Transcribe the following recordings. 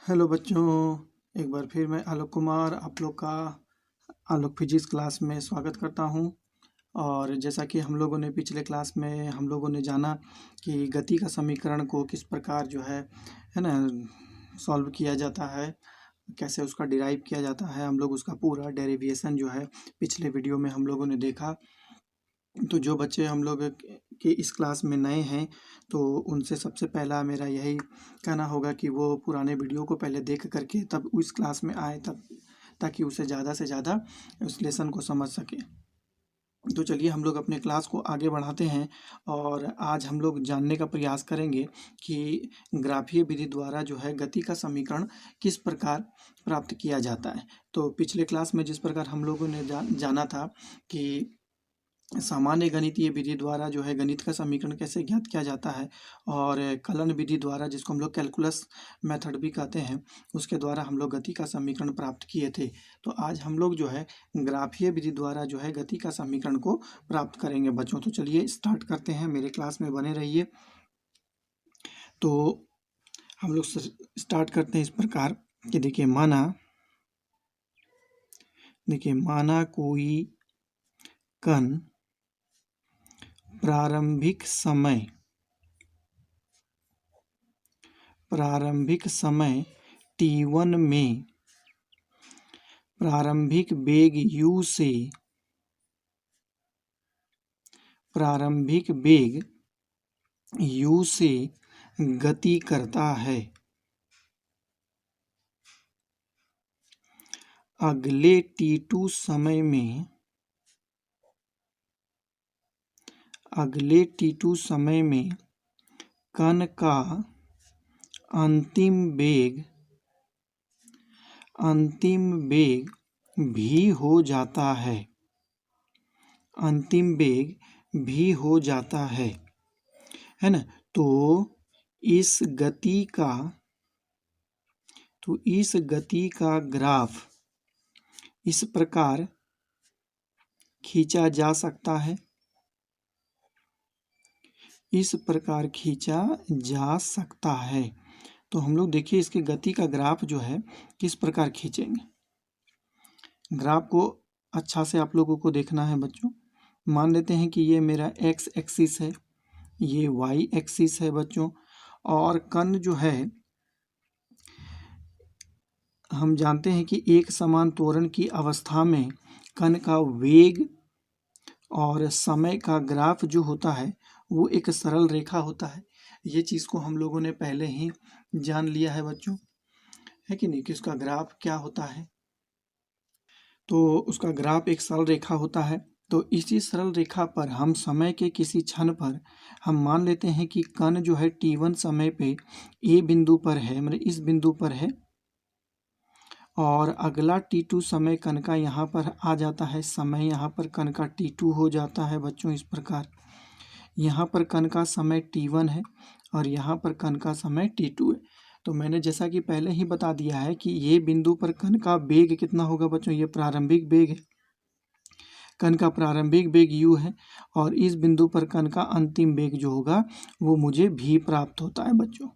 Hello बच्चों, एक बार फिर मैं आलोक कुमार आप लोग का आलोक फिजिक्स क्लास में स्वागत करता हूं। और जैसा कि हम लोगों ने पिछले क्लास में हम लोगों ने जाना कि गति का समीकरण को किस प्रकार जो है ना, सॉल्व किया जाता है, कैसे उसका डिराइव किया जाता है। हम लोग उसका पूरा डेरिवेशन जो है पिछले वीडियो में हम लोगों ने देखा। तो जो बच्चे हम लोग के इस क्लास में नए हैं तो उनसे सबसे पहला मेरा यही कहना होगा कि वो पुराने वीडियो को पहले देख करके तब उस क्लास में आए, तब ताकि उसे ज़्यादा से ज़्यादा उस लेसन को समझ सके। तो चलिए हम लोग अपने क्लास को आगे बढ़ाते हैं और आज हम लोग जानने का प्रयास करेंगे कि ग्राफीय विधि द्वारा जो है गति का समीकरण किस प्रकार प्राप्त किया जाता है। तो पिछले क्लास में जिस प्रकार हम लोगों ने जाना था कि सामान्य गणितीय विधि द्वारा जो है गणित का समीकरण कैसे ज्ञात किया जाता है, और कलन विधि द्वारा, जिसको हम लोग कैलकुलस मेथड भी कहते हैं, उसके द्वारा हम लोग गति का समीकरण प्राप्त किए थे। तो आज हम लोग जो है ग्राफीय विधि द्वारा जो है गति का समीकरण को प्राप्त करेंगे बच्चों। तो चलिए स्टार्ट करते हैं, मेरे क्लास में बने रहिए। तो हम लोग स्टार्ट करते हैं इस प्रकार कि देखिए माना कोई कण प्रारंभिक समय t1 में प्रारंभिक वेग u से गति करता है। अगले t2 समय में कण का अंतिम वेग भी हो जाता है, है ना। तो इस गति का ग्राफ इस प्रकार खींचा जा सकता है, तो हम लोग देखिए इसके गति का ग्राफ जो है किस प्रकार खींचेंगे। ग्राफ को अच्छा से आप लोगों को देखना है बच्चों। मान लेते हैं कि ये मेरा एक्स एक्सिस है, ये वाई एक्सिस है बच्चों, और कण जो है हम जानते हैं कि एक समान त्वरण की अवस्था में कण का वेग और समय का ग्राफ जो होता है वो एक सरल रेखा होता है। ये चीज़ को हम लोगों ने पहले ही जान लिया है बच्चों, है कि नहीं, कि उसका ग्राफ क्या होता है। तो उसका ग्राफ एक सरल रेखा होता है। तो इसी सरल रेखा पर हम समय के किसी क्षण पर हम मान लेते हैं कि कण जो है t1 समय पे ए बिंदु पर है, मतलब इस बिंदु पर है, और अगला t2 समय कण का यहाँ पर आ जाता है। समय यहाँ पर कण का t2 हो जाता है बच्चों। इस प्रकार यहाँ पर कण का समय t1 है और यहाँ पर कण का समय t2 है। तो मैंने जैसा कि पहले ही बता दिया है कि ये बिंदु पर कण का वेग कितना होगा बच्चों, ये प्रारंभिक वेग है, कण का प्रारंभिक वेग u है, और इस बिंदु पर कण का अंतिम वेग जो होगा वो मुझे v प्राप्त होता है बच्चों।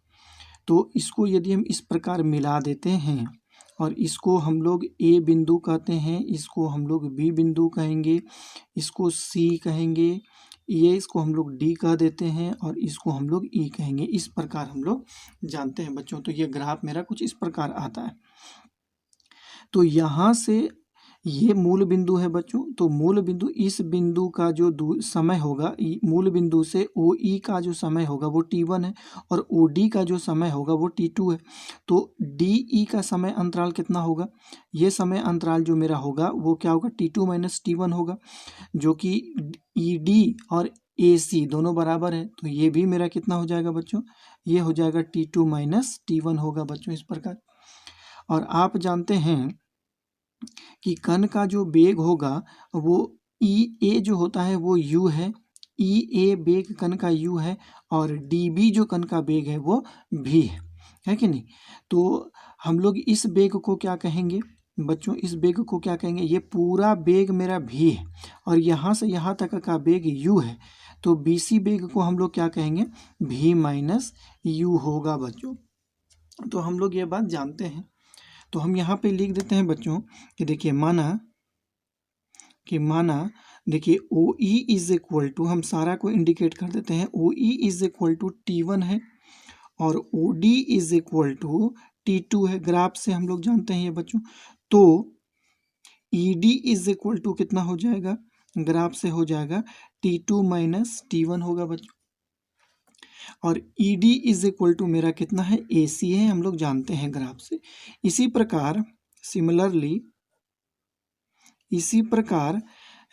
तो इसको यदि हम इस प्रकार मिला देते हैं और इसको हम लोग a बिंदु कहते हैं, इसको हम लोग b बिंदु कहेंगे, इसको c कहेंगे, इसको हम लोग d कह देते हैं, और इसको हम लोग e कहेंगे। इस प्रकार हम लोग जानते हैं बच्चों। तो ये ग्राफ मेरा कुछ इस प्रकार आता है। तो यहाँ से ये मूल बिंदु है बच्चों। तो मूल बिंदु, इस बिंदु का जो समय होगा, मूल बिंदु से OE का जो समय होगा वो t1 है, और OD का जो समय होगा वो t2 है। तो DE का समय अंतराल कितना होगा, ये समय अंतराल जो मेरा होगा वो क्या होगा, t2 माइनस t1 होगा, जो कि ED और AC दोनों बराबर है। तो ये भी मेरा कितना हो जाएगा बच्चों, ये हो जाएगा t2 माइनस t1 होगा बच्चों, इस प्रकार। और आप जानते हैं कि कण का जो वेग होगा वो EA जो होता है वो u है, EA वेग कण का u है, और DB जो कण का वेग है वो v है कि नहीं। तो हम लोग इस वेग को क्या कहेंगे बच्चों, इस वेग को क्या कहेंगे, ये पूरा वेग मेरा v है और यहाँ से यहाँ तक का वेग u है। तो BC वेग को हम लोग क्या कहेंगे, v माइनस u होगा बच्चों। तो हम लोग ये बात जानते हैं। तो हम यहाँ पे लिख देते हैं बच्चों कि देखिए माना देखिए O E is equal to, हम सारा को इंडिकेट कर देते हैं, O E is equal to T1 है और O D is equal to T2 है। ग्राफ से हम लोग जानते हैं ये बच्चों। तो E D is equal to कितना हो जाएगा, ग्राफ से हो जाएगा T2 माइनस T1 होगा बच्चों। और E D is equal to मेरा कितना है, ए सी है, हम लोग जानते हैं ग्राफ से। इसी प्रकार सिमिलरली, इसी प्रकार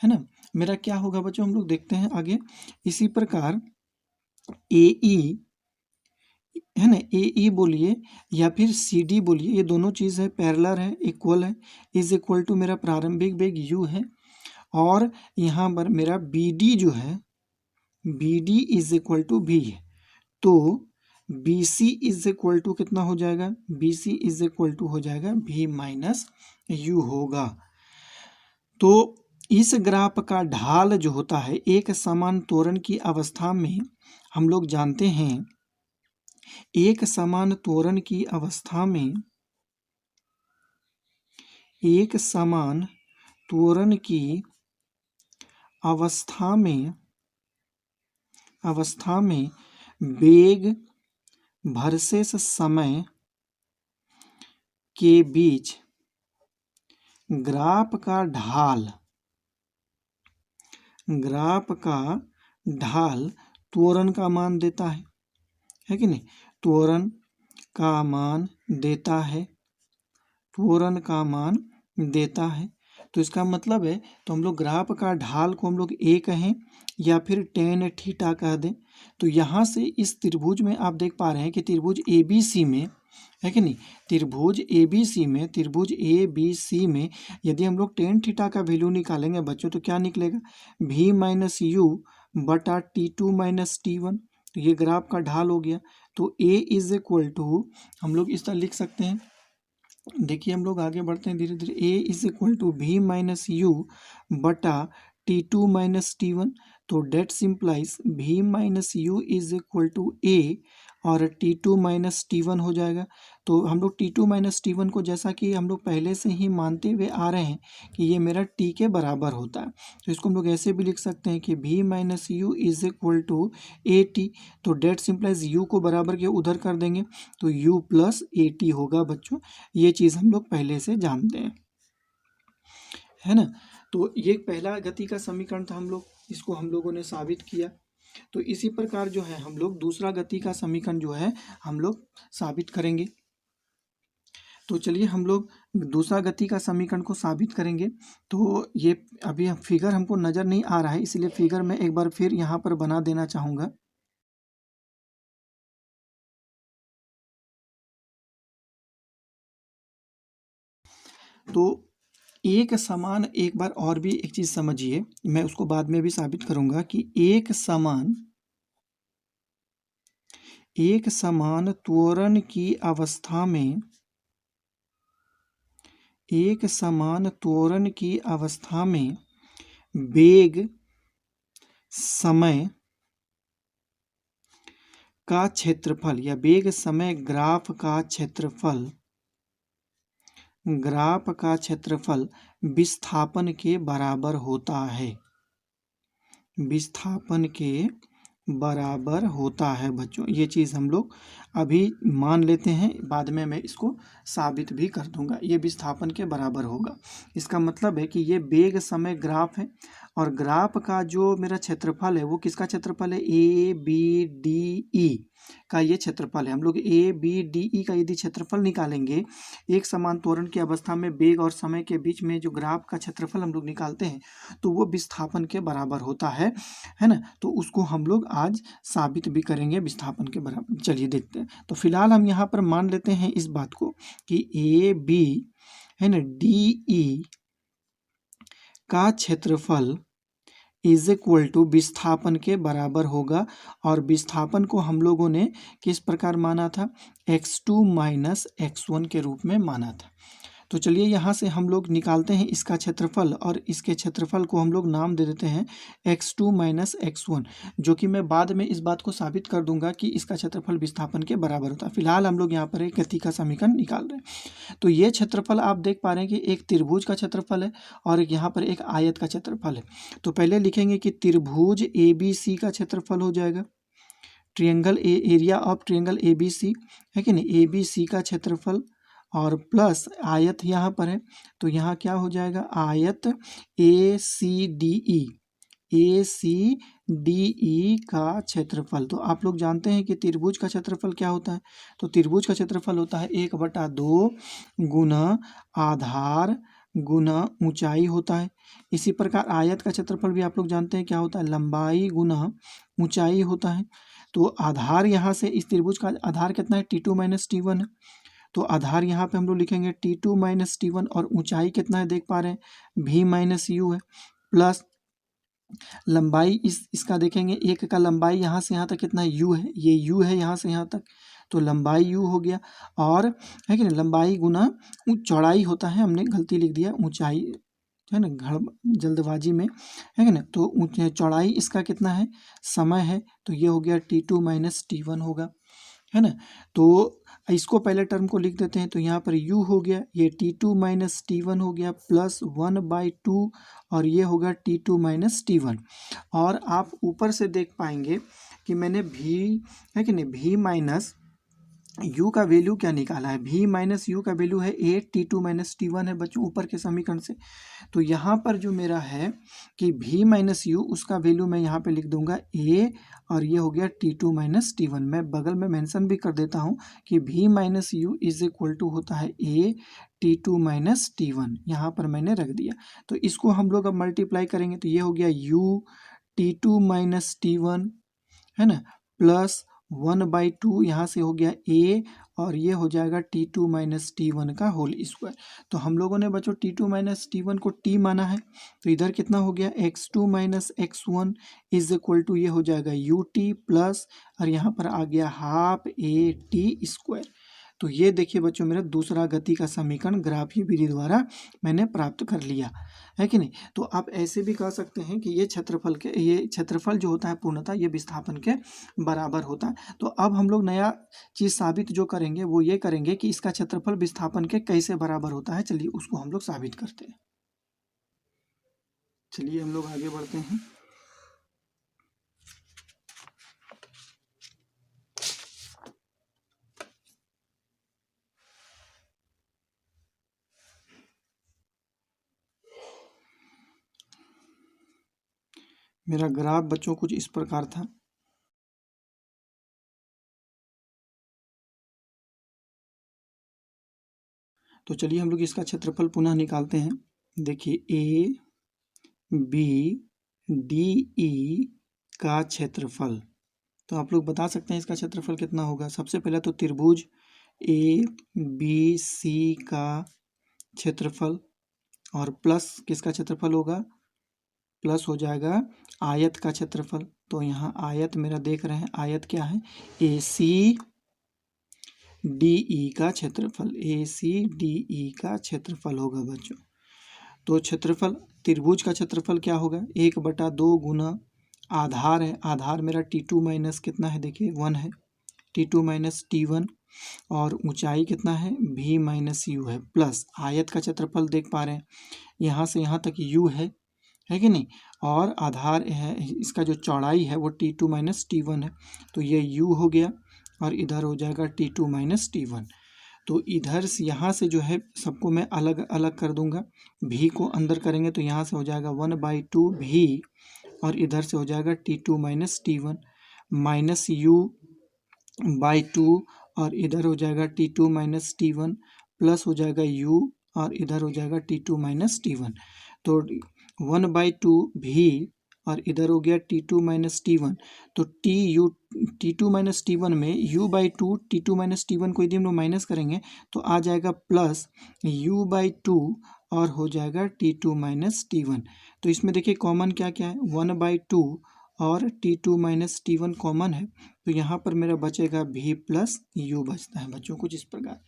है ना, मेरा क्या होगा बच्चों, हम लोग देखते हैं आगे। इसी प्रकार ए ई है ना, ए ई बोलिए या फिर सी डी बोलिए, ये दोनों चीज़ है, पैरेलल है, इक्वल है, इज इक्वल टू मेरा प्रारंभिक वेग यू है। और यहाँ पर मेरा बी डी जो है, B D is equal to भी है। तो B C is equal to कितना हो जाएगा, B C is equal to हो जाएगा भी माइनस यू होगा। तो इस ग्राफ का ढाल जो होता है एक समान त्वरण की अवस्था में, हम लोग जानते हैं एक समान त्वरण की अवस्था में, एक समान त्वरण की अवस्था में वेग वर्सेस समय के बीच ग्राफ का ढाल त्वरण का मान देता है कि नहीं, त्वरण का मान देता है, त्वरण का मान देता है। तो इसका मतलब है, तो हम लोग ग्राफ का ढाल को हम लोग ए कहें या फिर टेन थीटा कह दें। तो यहाँ से इस त्रिभुज में आप देख पा रहे हैं कि त्रिभुज ए बी सी में, है कि नहीं, त्रिभुज ए बी सी में यदि हम लोग टेन थीटा का वैल्यू निकालेंगे बच्चों, तो क्या निकलेगा, भी माइनस यू बटा T2 माइनस T1। तो ये ग्राफ का ढाल हो गया। तो ए इज इक्वल टू हम लोग इस तरह लिख सकते हैं, देखिए हम लोग आगे बढ़ते हैं धीरे धीरे। A is equal to V minus U बटा T2 माइनस T1। तो that simplifies V minus U is equal to A और T2 माइनस T1 हो जाएगा। तो हम लोग T2 माइनस T1 को, जैसा कि हम लोग पहले से ही मानते हुए आ रहे हैं कि ये मेरा T के बराबर होता है, तो इसको हम लोग ऐसे भी लिख सकते हैं कि भी minus U is equal to A T. तो डेट सिंप्लाइज यू को बराबर के उधर कर देंगे, तो यू प्लस ए टी होगा बच्चों। ये चीज़ हम लोग पहले से जानते हैं, है ना। तो ये पहला गति का समीकरण था, इसको हम लोगों ने साबित किया। तो इसी प्रकार जो है हम लोग दूसरा गति का समीकरण जो है हम लोग साबित करेंगे। तो चलिए हम लोग दूसरा गति का समीकरण को साबित करेंगे। तो ये अभी फिगर हमको नज़र नहीं आ रहा है, इसलिए फिगर में एक बार फिर यहाँ पर बना देना चाहूँगा। तो एक समान, एक बार और भी एक चीज़ समझिए, मैं उसको बाद में भी साबित करूँगा कि एक समान त्वरण की अवस्था में, एक समान त्वरण की अवस्था में वेग समय का क्षेत्रफल या वेग समय ग्राफ का क्षेत्रफल विस्थापन के बराबर होता है, विस्थापन के बराबर होता है बच्चों। ये चीज़ हम लोग अभी मान लेते हैं, बाद में मैं इसको साबित भी कर दूंगा। ये विस्थापन के बराबर होगा, इसका मतलब है कि ये वेग समय ग्राफ है और ग्राफ का जो मेरा क्षेत्रफल है वो किसका क्षेत्रफल है, ए बी डी ई का ये क्षेत्रफल है। हम लोग ए बी डी ई का यदि क्षेत्रफल निकालेंगे, एक समान त्वरण की अवस्था में वेग और समय के बीच में जो ग्राफ का क्षेत्रफल हम लोग निकालते हैं, तो वो विस्थापन के बराबर होता है ना। तो उसको हम लोग आज साबित भी करेंगे विस्थापन के बराबर। चलिए देखते हैं। तो फिलहाल हम यहाँ पर मान लेते हैं इस बात को कि ए बी है ना डी ई का क्षेत्रफल इज इक्वल टू विस्थापन के बराबर होगा। और विस्थापन को हम लोगों ने किस प्रकार माना था, x2 माइनस x1 के रूप में माना था। तो चलिए यहाँ से हम लोग निकालते हैं इसका क्षेत्रफल, और इसके क्षेत्रफल को हम लोग नाम दे देते हैं x2 माइनस x1, जो कि मैं बाद में इस बात को साबित कर दूंगा कि इसका क्षेत्रफल विस्थापन के बराबर होता है। फिलहाल हम लोग यहाँ पर एक गति का समीकरण निकाल रहे हैं। तो ये क्षेत्रफल आप देख पा रहे हैं कि एक त्रिभुज का क्षेत्रफल है और यहाँ पर एक आयत का क्षेत्रफल है। तो पहले लिखेंगे कि त्रिभुज ABC का क्षेत्रफल हो जाएगा, triangle area of triangle ABC है कि नहीं, ABC का क्षेत्रफल, और प्लस आयत यहाँ पर है तो यहाँ क्या हो जाएगा, आयत ACDE का क्षेत्रफल। तो आप लोग जानते हैं कि त्रिभुज का क्षेत्रफल क्या होता है, तो त्रिभुज का क्षेत्रफल होता है 1/2 गुना आधार गुना ऊंचाई होता है। इसी प्रकार आयत का क्षेत्रफल भी आप लोग जानते हैं क्या होता है, लंबाई गुना ऊंचाई होता है। तो आधार यहाँ से इस त्रिभुज का आधार कितना है, T2 माइनस T1 है। तो आधार यहाँ पे हम लोग लिखेंगे T2 माइनस T1, और ऊंचाई कितना है देख पा रहे हैं, V माइनस U है, प्लस लंबाई इसका देखेंगे, एक का लंबाई यहाँ से यहाँ तक कितना है, U है, ये U है यहाँ से यहाँ तक, तो लंबाई U हो गया, और है कि नहीं लंबाई गुना चौड़ाई होता है, हमने गलती लिख दिया ऊंचाई है ना, जल्दबाजी में है कि ना। तो चौड़ाई इसका कितना है, समय है, तो ये हो गया T2 माइनस T1 होगा, है ना। तो इसको पहले टर्म को लिख देते हैं, तो यहाँ पर u हो गया, ये T2 माइनस T1 हो गया प्लस 1/2, और ये होगा T2 माइनस T1। और आप ऊपर से देख पाएंगे कि मैंने v है कि नहीं, v माइनस u का वैल्यू क्या निकाला है, v माइनस u का वैल्यू है 8T2 माइनस T1 है बच्चों, ऊपर के समीकरण से। तो यहाँ पर जो मेरा है कि v माइनस u, उसका वैल्यू मैं यहाँ पे लिख दूंगा a, और ये हो गया T2 माइनस T1। मैं बगल में मेंशन भी कर देता हूँ कि v minus u is equal to होता है a T2 माइनस T1, यहाँ पर मैंने रख दिया। तो इसको हम लोग अब मल्टीप्लाई करेंगे, तो ये हो गया u T2 माइनस T1 है ना, प्लस 1/2, यहाँ से हो गया a, और ये हो जाएगा T2 माइनस T1 का होल स्क्वायर। तो हम लोगों ने बच्चों T2 माइनस T1 को t माना है, तो इधर कितना हो गया, x2 minus x1 is equal to, ये हो जाएगा ut प्लस, और यहाँ पर आ गया हाफ a t²। तो ये देखिए बच्चों, मेरा दूसरा गति का समीकरण ग्राफीय विधि द्वारा मैंने प्राप्त कर लिया है कि नहीं। तो आप ऐसे भी कह सकते हैं कि ये क्षेत्रफल जो होता है पूर्णतः ये विस्थापन के बराबर होता है। तो अब हम लोग नया चीज साबित जो करेंगे वो ये करेंगे कि इसका क्षेत्रफल विस्थापन के कैसे बराबर होता है। चलिए उसको हम लोग साबित करते हैं। चलिए हम लोग आगे बढ़ते हैं। मेरा ग्राफ बच्चों कुछ इस प्रकार था। तो चलिए हम लोग इसका क्षेत्रफल पुनः निकालते हैं। देखिए ABDE का क्षेत्रफल, तो आप लोग बता सकते हैं इसका क्षेत्रफल कितना होगा। सबसे पहले तो त्रिभुज ABC का क्षेत्रफल, और प्लस किसका क्षेत्रफल होगा, प्लस हो जाएगा आयत का क्षेत्रफल। तो यहाँ आयत मेरा देख रहे हैं, आयत क्या है, ACDE का क्षेत्रफल, ACDE का क्षेत्रफल होगा बच्चों। तो क्षेत्रफल त्रिभुज का क्षेत्रफल क्या होगा, 1/2 गुना आधार है, आधार मेरा T2 माइनस कितना है, देखिए 1 है, T2 माइनस T1, और ऊंचाई कितना है, V माइनस U है, प्लस आयत का क्षेत्रफल देख पा रहे हैं, यहाँ से यहाँ तक U है कि नहीं, और आधार है, इसका जो चौड़ाई है वो T2 माइनस T1 है, तो ये U हो गया, और इधर हो जाएगा T2 माइनस T1। तो इधर से यहाँ से जो है सबको मैं अलग अलग कर दूंगा, V को अंदर करेंगे तो यहाँ से हो जाएगा 1/2 V, और इधर से हो जाएगा T2 minus T1 minus U/2, और इधर हो जाएगा T2 माइनस T1 प्लस हो जाएगा U, और इधर हो जाएगा T2 माइनस T1। तो 1/2 V, और इधर हो गया T2 माइनस T1। तो T2 माइनस T1 में U/2 T2 माइनस T1 को यदि हम लोग माइनस करेंगे तो आ जाएगा प्लस U/2, और हो जाएगा T2 माइनस T1। तो इसमें देखिए कॉमन क्या क्या है, 1/2 और T2 माइनस T1 कॉमन है, तो यहाँ पर मेरा बचेगा V प्लस U बचता है बच्चों कुछ इस प्रकार।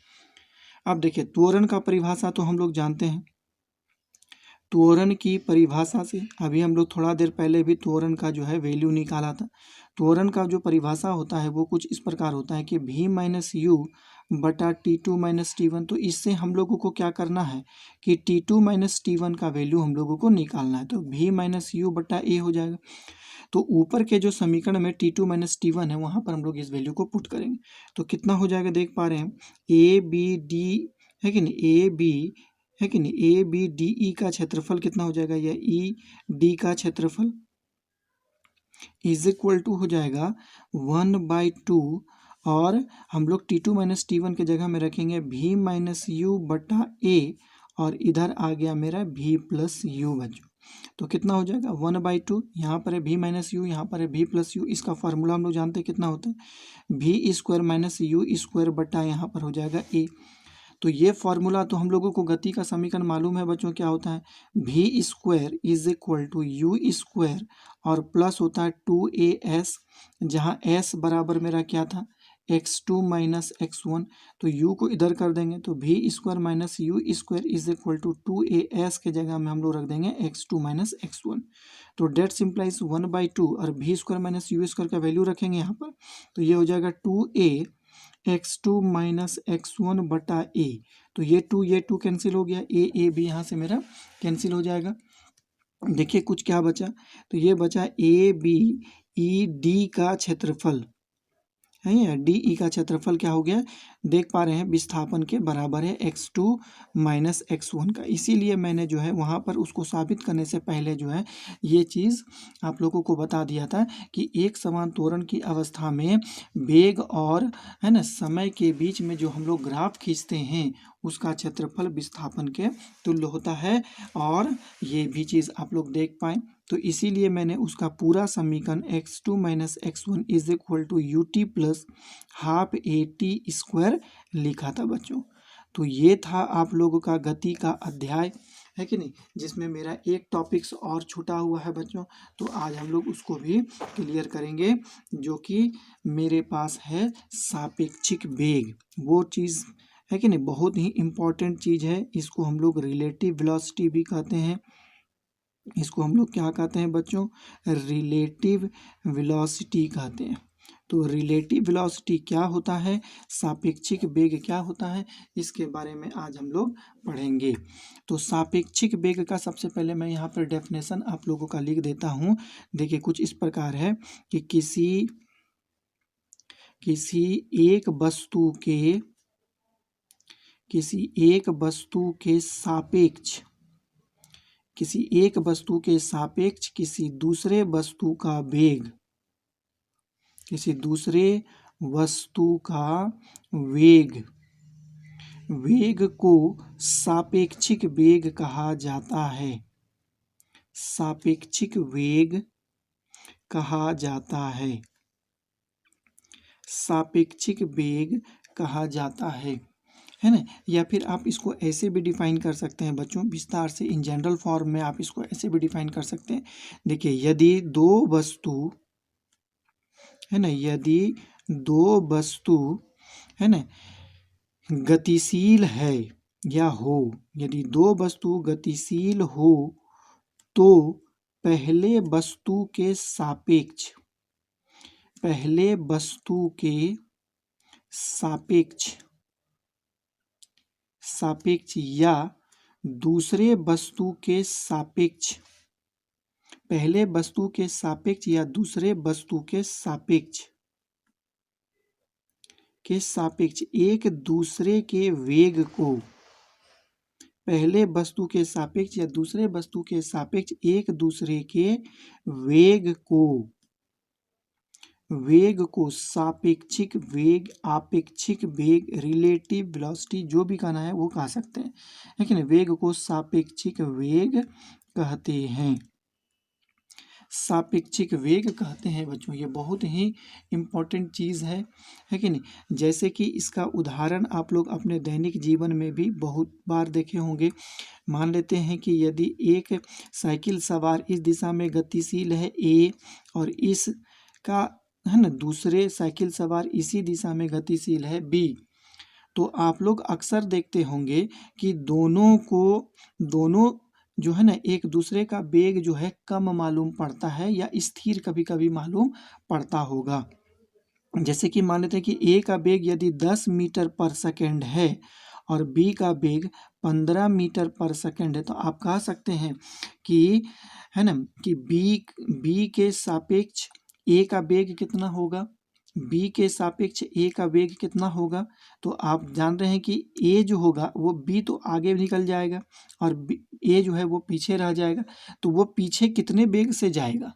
अब देखिए त्वरण का परिभाषा तो हम लोग जानते हैं। त्वरण की परिभाषा से अभी हम लोग थोड़ा देर पहले भी त्वरण का जो है वैल्यू निकाला था। त्वरण का जो परिभाषा होता है वो कुछ इस प्रकार होता है कि v माइनस यू बटा T2 माइनस T1। तो इससे हम लोगों को क्या करना है कि T2 माइनस T1 का वैल्यू हम लोगों को निकालना है। तो v माइनस यू बटा ए हो जाएगा। तो ऊपर के जो समीकरण में T2 माइनस T1 है वहाँ पर हम लोग इस वैल्यू को पुट करेंगे। तो कितना हो जाएगा देख पा रहे हैं, ए बी डी है कि नहीं, ए बी है कि नहीं, ए बी डी ई का क्षेत्रफल कितना हो जाएगा, या ई डी का क्षेत्रफल इज इक्वल टू हो जाएगा 1/2। और हम लोग T2 माइनस T1 के जगह में रखेंगे v माइनस यू बटा ए, और इधर आ गया मेरा v प्लस यू बच्चों। तो कितना हो जाएगा 1/2, यहाँ पर है v माइनस यू, यहाँ पर है v प्लस यू। इसका फार्मूला हम लोग जानते हैं कितना होता है, v square minus U square बटा यहाँ पर हो जाएगा a। तो ये फॉर्मूला तो हम लोगों को गति का समीकरण मालूम है बच्चों, क्या होता है, v square is equal to U square और प्लस होता है 2as, जहाँ s बराबर मेरा क्या था, x2 माइनस x1। तो u को इधर कर देंगे तो v square minus U square is equal to 2as के जगह में हम लोग रख देंगे x2 माइनस x1। तो डेट सिंप्लाइज 1/2 और v square minus U square का वैल्यू रखेंगे यहाँ पर, तो ये हो जाएगा 2a x2 माइनस x1 बटा ए। तो ये 2 कैंसिल हो गया, ए भी यहाँ से मेरा कैंसिल हो जाएगा। देखिए कुछ क्या बचा, तो ये बचा ए बी ई डी का क्षेत्रफल है, या डी ई का क्षेत्रफल क्या हो गया, देख पा रहे हैं विस्थापन के बराबर है x2 माइनस x1 का। इसीलिए मैंने जो है वहाँ पर उसको साबित करने से पहले जो है ये चीज़ आप लोगों को बता दिया था कि एक समान त्वरण की अवस्था में वेग और है ना समय के बीच में जो हम लोग ग्राफ खींचते हैं उसका क्षेत्रफल विस्थापन के तुल्य होता है। और ये भी चीज़ आप लोग देख पाएँ, तो इसीलिए मैंने उसका पूरा समीकरण x2 minus x1 is equal to U T plus half A T square लिखा था बच्चों। तो ये था आप लोगों का गति का अध्याय, है कि नहीं, जिसमें मेरा एक टॉपिक्स और छूटा हुआ है बच्चों। तो आज हम लोग उसको भी क्लियर करेंगे, जो कि मेरे पास है सापेक्षिक वेग। वो चीज़ है कि नहीं, बहुत ही इम्पोर्टेंट चीज़ है। इसको हम लोग रिलेटिव वेलोसिटी भी कहते हैं। इसको हम लोग क्या कहते हैं बच्चों, रिलेटिव वेलोसिटी कहते हैं। तो रिलेटिव वेलोसिटी क्या होता है, सापेक्षिक वेग क्या होता है, इसके बारे में आज हम लोग पढ़ेंगे। तो सापेक्षिक वेग का सबसे पहले मैं यहाँ पर डेफिनेशन आप लोगों का लिख देता हूँ। देखिए कुछ इस प्रकार है कि किसी एक वस्तु के सापेक्ष किसी दूसरे वस्तु का वेग को सापेक्षिक वेग कहा जाता है। सापेक्षिक वेग कहा जाता है। सापेक्षिक वेग कहा जाता है ना। या फिर आप इसको ऐसे भी डिफाइन कर सकते हैं बच्चों, विस्तार से इन जनरल फॉर्म में आप इसको ऐसे भी डिफाइन कर सकते हैं। देखिए यदि दो वस्तु है ना गतिशील है या हो, यदि दो वस्तु गतिशील हो तो पहले वस्तु के सापेक्ष या दूसरे वस्तु के सापेक्ष, पहले वस्तु के सापेक्ष या दूसरे वस्तु के सापेक्ष एक दूसरे के वेग को, पहले वस्तु के सापेक्ष या दूसरे वस्तु के सापेक्ष एक दूसरे के वेग को सापेक्षिक वेग, आपेक्षिक वेग, रिलेटिव वेलोसिटी जो भी कहना है वो कह सकते हैं, लेकिन वेग को सापेक्षिक वेग कहते हैं। सापेक्षिक वेग कहते हैं बच्चों, ये बहुत ही इम्पोर्टेंट चीज़ है कि नहीं। जैसे कि इसका उदाहरण आप लोग अपने दैनिक जीवन में भी बहुत बार देखे होंगे। मान लेते हैं कि यदि एक साइकिल सवार इस दिशा में गतिशील है ए, और इसका है ना दूसरे साइकिल सवार इसी दिशा में गतिशील है बी, तो आप लोग अक्सर देखते होंगे कि दोनों जो है ना एक दूसरे का वेग जो है कम मालूम पड़ता है या स्थिर कभी कभी मालूम पड़ता होगा। जैसे कि मान लेते हैं कि ए का वेग यदि 10 मीटर पर सेकेंड है और बी का वेग 15 मीटर पर सेकेंड है, तो आप कह सकते हैं कि है ना कि बी के सापेक्ष ए का वेग कितना होगा, बी के सापेक्ष ए का वेग कितना होगा। तो आप जान रहे हैं कि ए जो होगा वो बी तो आगे निकल जाएगा और ए जो है वो पीछे रह जाएगा। तो वो पीछे कितने वेग से जाएगा,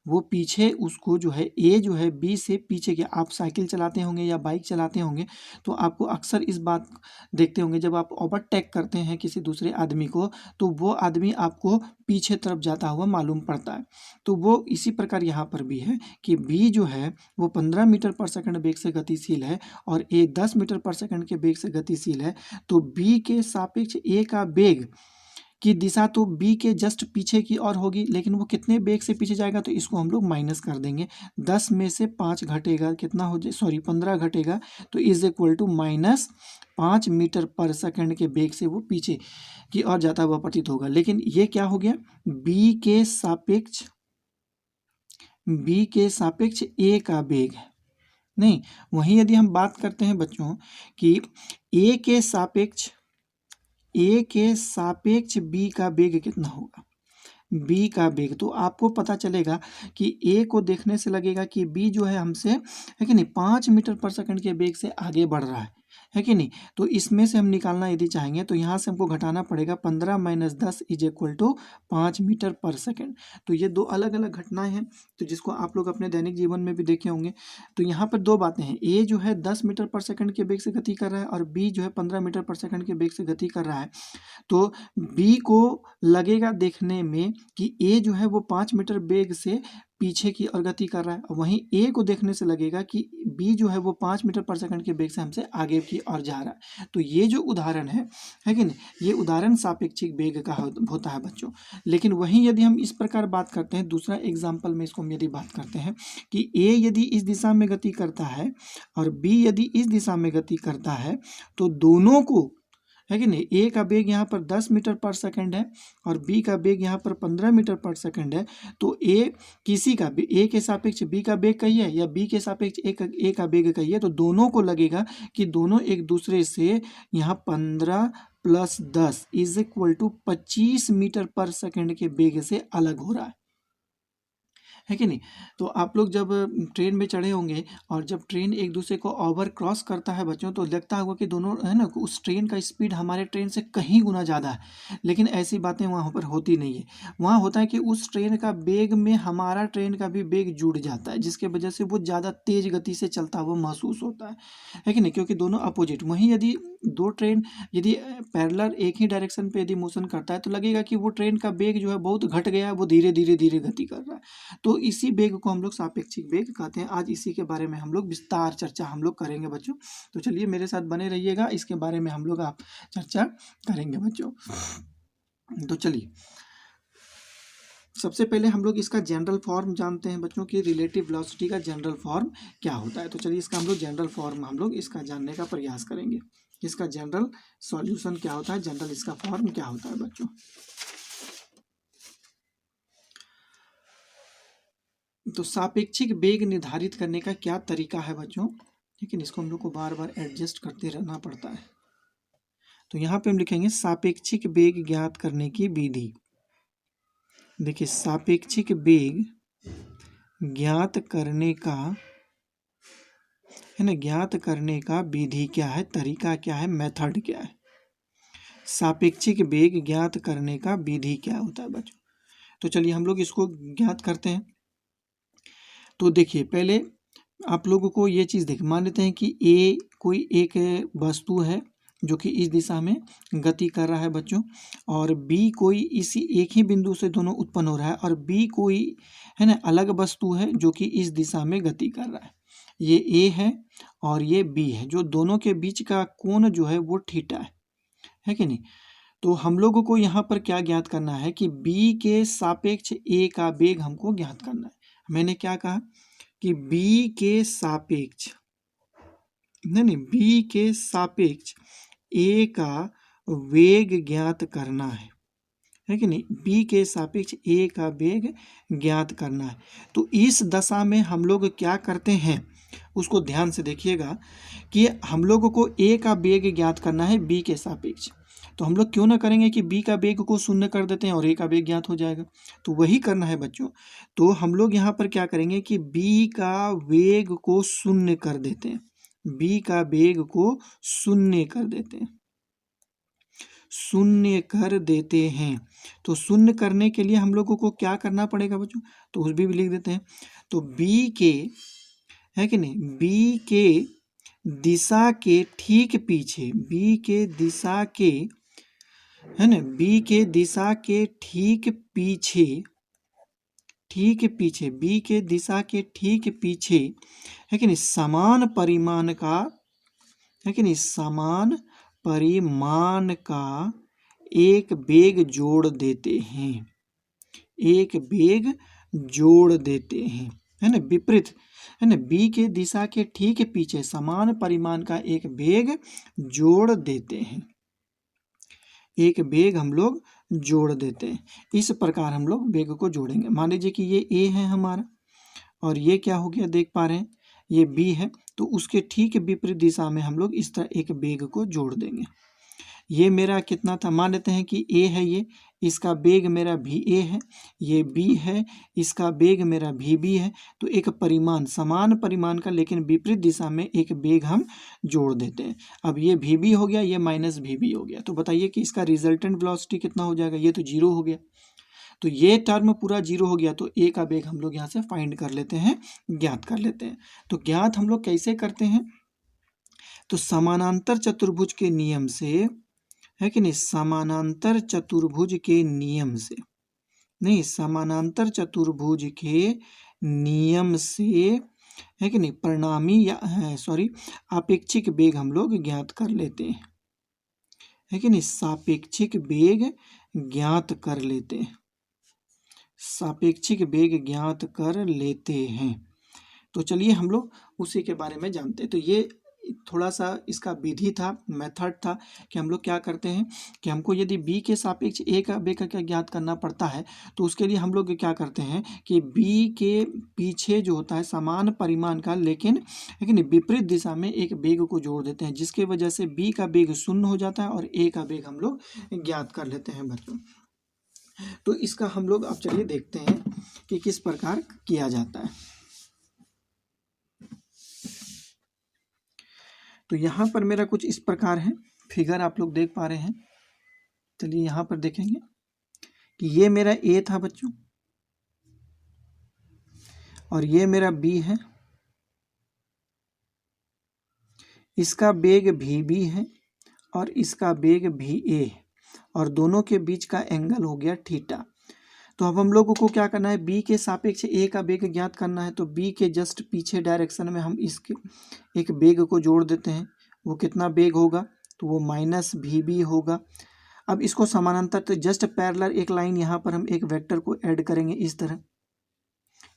वो पीछे उसको जो है ए जो है बी से पीछे के, आप साइकिल चलाते होंगे या बाइक चलाते होंगे तो आपको अक्सर इस बात देखते होंगे, जब आप ओवरटेक करते हैं किसी दूसरे आदमी को तो वो आदमी आपको पीछे तरफ जाता हुआ मालूम पड़ता है। तो वो इसी प्रकार यहाँ पर भी है कि बी जो है वो 15 मीटर पर सेकंड वेग से गतिशील है और ए 10 मीटर पर सेकंड के वेग से गतिशील है। तो बी के सापेक्ष ए का वेग की दिशा तो बी के जस्ट पीछे की ओर होगी, लेकिन वो कितने वेग से पीछे जाएगा तो इसको हम लोग माइनस कर देंगे। 10 में से 5 घटेगा, कितना हो जाए, सॉरी 15 घटेगा, तो इज इक्वल टू -5 मीटर पर सेकंड के वेग से वो पीछे की ओर जाता हुआ प्रतीत होगा। लेकिन ये क्या हो गया, बी के सापेक्ष ए का वेग है। नहीं, वहीं यदि हम बात करते हैं बच्चों कि ए के सापेक्ष बी का वेग कितना होगा, बी का वेग, तो आपको पता चलेगा कि ए को देखने से लगेगा कि बी जो है हमसे, है कि नहीं, 5 मीटर पर सेकंड के वेग से आगे बढ़ रहा है कि नहीं। तो इसमें से हम निकालना यदि चाहेंगे तो यहाँ से हमको घटाना पड़ेगा, 15 - 10 इज इक्वल टू 5 मीटर पर सेकंड। तो ये दो अलग अलग घटनाएं हैं, तो जिसको आप लोग अपने दैनिक जीवन में भी देखे होंगे। तो यहाँ पर दो बातें हैं, ए जो है 10 मीटर पर सेकंड के वेग से गति कर रहा है और बी जो है 15 मीटर पर सेकंड के वेग से गति कर रहा है। तो बी को लगेगा देखने में कि ए जो है वो 5 मीटर वेग से पीछे की ओर गति कर रहा है, और वहीं ए को देखने से लगेगा कि बी जो है वो 5 मीटर पर सेकंड के वेग से हमसे आगे की ओर जा रहा है। तो ये जो उदाहरण है कि नहीं, ये उदाहरण सापेक्षिक वेग का होता है बच्चों। लेकिन वहीं यदि हम इस प्रकार बात करते हैं, दूसरा एग्जाम्पल में इसको हम यदि बात करते हैं कि ए यदि इस दिशा में गति करता है और बी यदि इस दिशा में गति करता है, तो दोनों को, है कि नहीं, ए का वेग यहाँ पर 10 मीटर पर सेकंड है और बी का वेग यहाँ पर 15 मीटर पर सेकंड है। तो ए के सापेक्ष बी का वेग कहिए या बी के सापेक्ष ए का वेग कहिए, तो दोनों को लगेगा कि दोनों एक दूसरे से यहाँ 15 + 10 इज इक्वल टू 25 मीटर पर सेकंड के वेग से अलग हो रहा है कि नहीं। तो आप लोग जब ट्रेन में चढ़े होंगे और जब ट्रेन एक दूसरे को ओवर क्रॉस करता है बच्चों, तो लगता होगा कि दोनों, है ना, उस ट्रेन का स्पीड हमारे ट्रेन से कहीं गुना ज़्यादा है, लेकिन ऐसी बातें वहाँ पर होती नहीं है। वहाँ होता है कि उस ट्रेन का वेग में हमारा ट्रेन का भी वेग जुड़ जाता है, जिसके वजह से वो ज़्यादा तेज गति से चलता हुआ महसूस होता है कि नहीं, क्योंकि दोनों अपोजिट। वहीं यदि दो ट्रेन यदि पैरेलल एक ही डायरेक्शन पे यदि मोशन करता है तो लगेगा कि वो ट्रेन का वेग जो है बहुत घट गया है, वो धीरे धीरे धीरे गति कर रहा है। तो इसी वेग को हम लोग सापेक्षिक वेग कहते हैं। आज इसी के बारे में हम लोग विस्तार चर्चा हम लोग करेंगे बच्चों। तो चलिए मेरे साथ बने रहिएगा, इसके बारे में हम लोग आप चर्चा करेंगे बच्चों। तो चलिए सबसे पहले हम लोग इसका जनरल फॉर्म जानते हैं बच्चों की, रिलेटिव वेलोसिटी का जनरल फॉर्म क्या होता है। तो चलिए इसका हम लोग जनरल फॉर्म हम लोग इसका जानने का प्रयास करेंगे। इसका जनरल सॉल्यूशन क्या होता है, जनरल इसका फॉर्म क्या होता है बच्चों। तो सापेक्षिक वेग निर्धारित करने का क्या तरीका है बच्चों, लेकिन इसको हम लोग को बार बार एडजस्ट करते रहना पड़ता है। तो यहाँ पे हम लिखेंगे सापेक्षिक वेग ज्ञात करने की विधि। देखिए सापेक्षिक वेग ज्ञात करने का, है ना, ज्ञात करने का विधि क्या है, तरीका क्या है, मेथड क्या है। सापेक्षिक वेग ज्ञात करने का विधि क्या होता है बच्चों। तो चलिए हम लोग इसको ज्ञात करते हैं। तो देखिए पहले आप लोगों को ये चीज़ देख, मान लेते हैं कि ए कोई एक वस्तु है जो कि इस दिशा में गति कर रहा है बच्चों, और बी कोई इसी एक ही बिंदु से दोनों उत्पन्न हो रहा है, और बी कोई, है ना, अलग वस्तु है जो कि इस दिशा में गति कर रहा है। ये ए है और ये बी है, जो दोनों के बीच का कोण जो है वो थीटा है कि नहीं। तो हम लोगों को यहाँ पर क्या ज्ञात करना है कि बी के सापेक्ष ए का वेग हमको ज्ञात करना है। मैंने क्या कहा कि बी के सापेक्ष नहीं, बी के सापेक्ष ए का वेग ज्ञात करना है कि नहीं? बी के सापेक्ष ए का वेग ज्ञात करना है। तो इस दशा में हम लोग क्या करते हैं, उसको ध्यान से देखिएगा कि हम लोगों को ए का वेग ज्ञात करना है बी के सापेक्ष। तो हम लोग क्यों ना करेंगे कि बी का वेग को शून्य कर देते हैं और ए का वेग ज्ञात हो जाएगा। तो वही करना है बच्चों। तो हम लोग यहाँ पर क्या करेंगे कि बी का वेग को शून्य कर देते हैं, बी का वेग को शून्य कर देते हैं, शून्य कर देते हैं। तो शून्य करने के लिए हम लोगों को क्या करना पड़ेगा बच्चों, तो उस भी लिख देते हैं। तो बी के, है कि नहीं, बी के दिशा के ठीक पीछे, बी के दिशा के, है ना, बी के दिशा के ठीक पीछे, ठीक पीछे, बी के दिशा के ठीक पीछे, है कि नहीं, समान परिमाण का, है कि नहीं, समान परिमाण का एक वेग जोड़ देते हैं, एक वेग जोड़ देते हैं, है ना, विपरीत, है ना, बी के दिशा के ठीक पीछे समान परिमाण का एक वेग जोड़ देते हैं, एक वेग हम लोग जोड़ देते हैं। इस प्रकार हम लोग वेग को जोड़ेंगे। मान लीजिए कि ये ए है हमारा और ये क्या हो गया, देख पा रहे हैं, ये बी है। तो उसके ठीक विपरीत दिशा में हम लोग इस तरह एक वेग को जोड़ देंगे। ये मेरा कितना था, मान लेते हैं कि ए है, ये इसका वेग मेरा भी ए है, ये बी है, इसका वेग मेरा भी बी है। तो एक परिमाण, समान परिमाण का लेकिन विपरीत दिशा में एक वेग हम जोड़ देते हैं। अब ये भी बी हो गया, ये माइनस भी बी हो गया। तो बताइए कि इसका रिजल्टेंट वेलोसिटी कितना हो जाएगा, ये तो जीरो हो गया। तो ये टर्म पूरा जीरो हो गया। तो ए का वेग हम लोग यहाँ से फाइंड कर लेते हैं, ज्ञात कर लेते हैं। तो ज्ञात हम लोग कैसे करते हैं, तो समानांतर चतुर्भुज के नियम से, है कि नहीं, समानांतर चतुर्भुज के नियम से, नहीं, समानांतर चतुर्भुज के नियम से, है कि नहीं, परिणामी या सॉरी आपेक्षिक वेग हम लोग ज्ञात कर लेते हैं, है कि नहीं, सापेक्षिक वेग ज्ञात कर लेते हैं, सापेक्षिक वेग ज्ञात कर लेते हैं। तो चलिए हम लोग उसी के बारे में जानते हैं। तो ये थोड़ा सा इसका विधि था, मेथड था कि हम लोग क्या करते हैं कि हमको यदि बी के सापेक्ष ए का वेग का क्या ज्ञात करना पड़ता है, तो उसके लिए हम लोग क्या करते हैं कि बी के पीछे जो होता है समान परिमाण का लेकिन, लेकिन विपरीत दिशा में एक वेग को जोड़ देते हैं, जिसके वजह से बी का वेग शून्य हो जाता है और ए का वेग हम लोग ज्ञात कर लेते हैं बच्चों। तो इसका हम लोग अब चलिए देखते हैं कि किस प्रकार किया जाता है। तो यहाँ पर मेरा कुछ इस प्रकार है, फिगर आप लोग देख पा रहे हैं। चलिए यहाँ पर देखेंगे कि ये मेरा ए था बच्चों और ये मेरा बी है, इसका वेग भी बी है और इसका वेग भी ए है और दोनों के बीच का एंगल हो गया थीटा। तो अब हम लोगों को क्या करना है, बी के सापेक्ष ए का वेग ज्ञात करना है। तो बी के जस्ट पीछे डायरेक्शन में हम इसके एक वेग को जोड़ देते हैं। वो कितना वेग होगा, तो वो माइनस भी बी होगा। अब इसको समानांतर, तो जस्ट पैरेलल एक लाइन यहाँ पर हम एक वेक्टर को ऐड करेंगे इस तरह,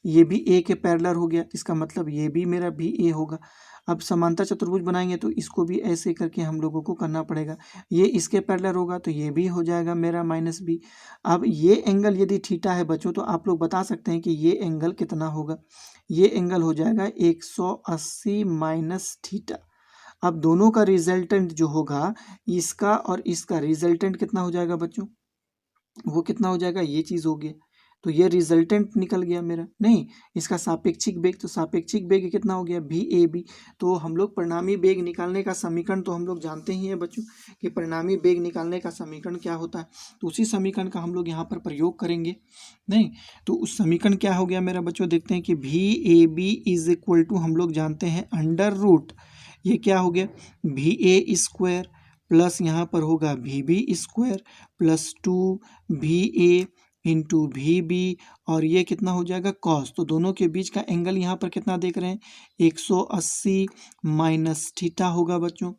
ये भी ए के पैरेलल हो गया, इसका मतलब ये भी मेरा भी ए होगा। अब समांतर चतुर्भुज बनाएंगे तो इसको भी ऐसे करके हम लोगों को करना पड़ेगा, ये इसके पैरेलल होगा तो ये भी हो जाएगा मेरा माइनस बी। अब ये एंगल यदि थीटा है बच्चों, तो आप लोग बता सकते हैं कि ये एंगल कितना होगा, ये एंगल हो जाएगा 180 माइनस थीटा। अब दोनों का रिजल्टेंट जो होगा, इसका और इसका रिजल्टेंट कितना हो जाएगा बच्चों, वो कितना हो जाएगा, ये चीज़ हो गया। तो ये रिजल्टेंट निकल गया मेरा, नहीं, इसका सापेक्षिक वेग, तो सापेक्षिक वेग कितना हो गया, भी ए बी। तो हम लोग परिणामी वेग निकालने का समीकरण तो हम लोग जानते ही हैं बच्चों कि परिणामी वेग निकालने का समीकरण क्या होता है। तो उसी समीकरण का हम लोग यहाँ पर प्रयोग करेंगे, नहीं। तो उस समीकरण क्या हो गया मेरा बच्चों, देखते हैं कि भी A B is equal to, हम लोग जानते हैं अंडर रूट, ये क्या हो गया, भी ए स्क्वायर प्लस यहाँ पर होगा भी बी स्क्वायर प्लस 2 भी ए इंटू भी बी, और ये कितना हो जाएगा कॉस। तो दोनों के बीच का एंगल यहाँ पर कितना देख रहे हैं, 180 माइनस थीटा होगा बच्चों,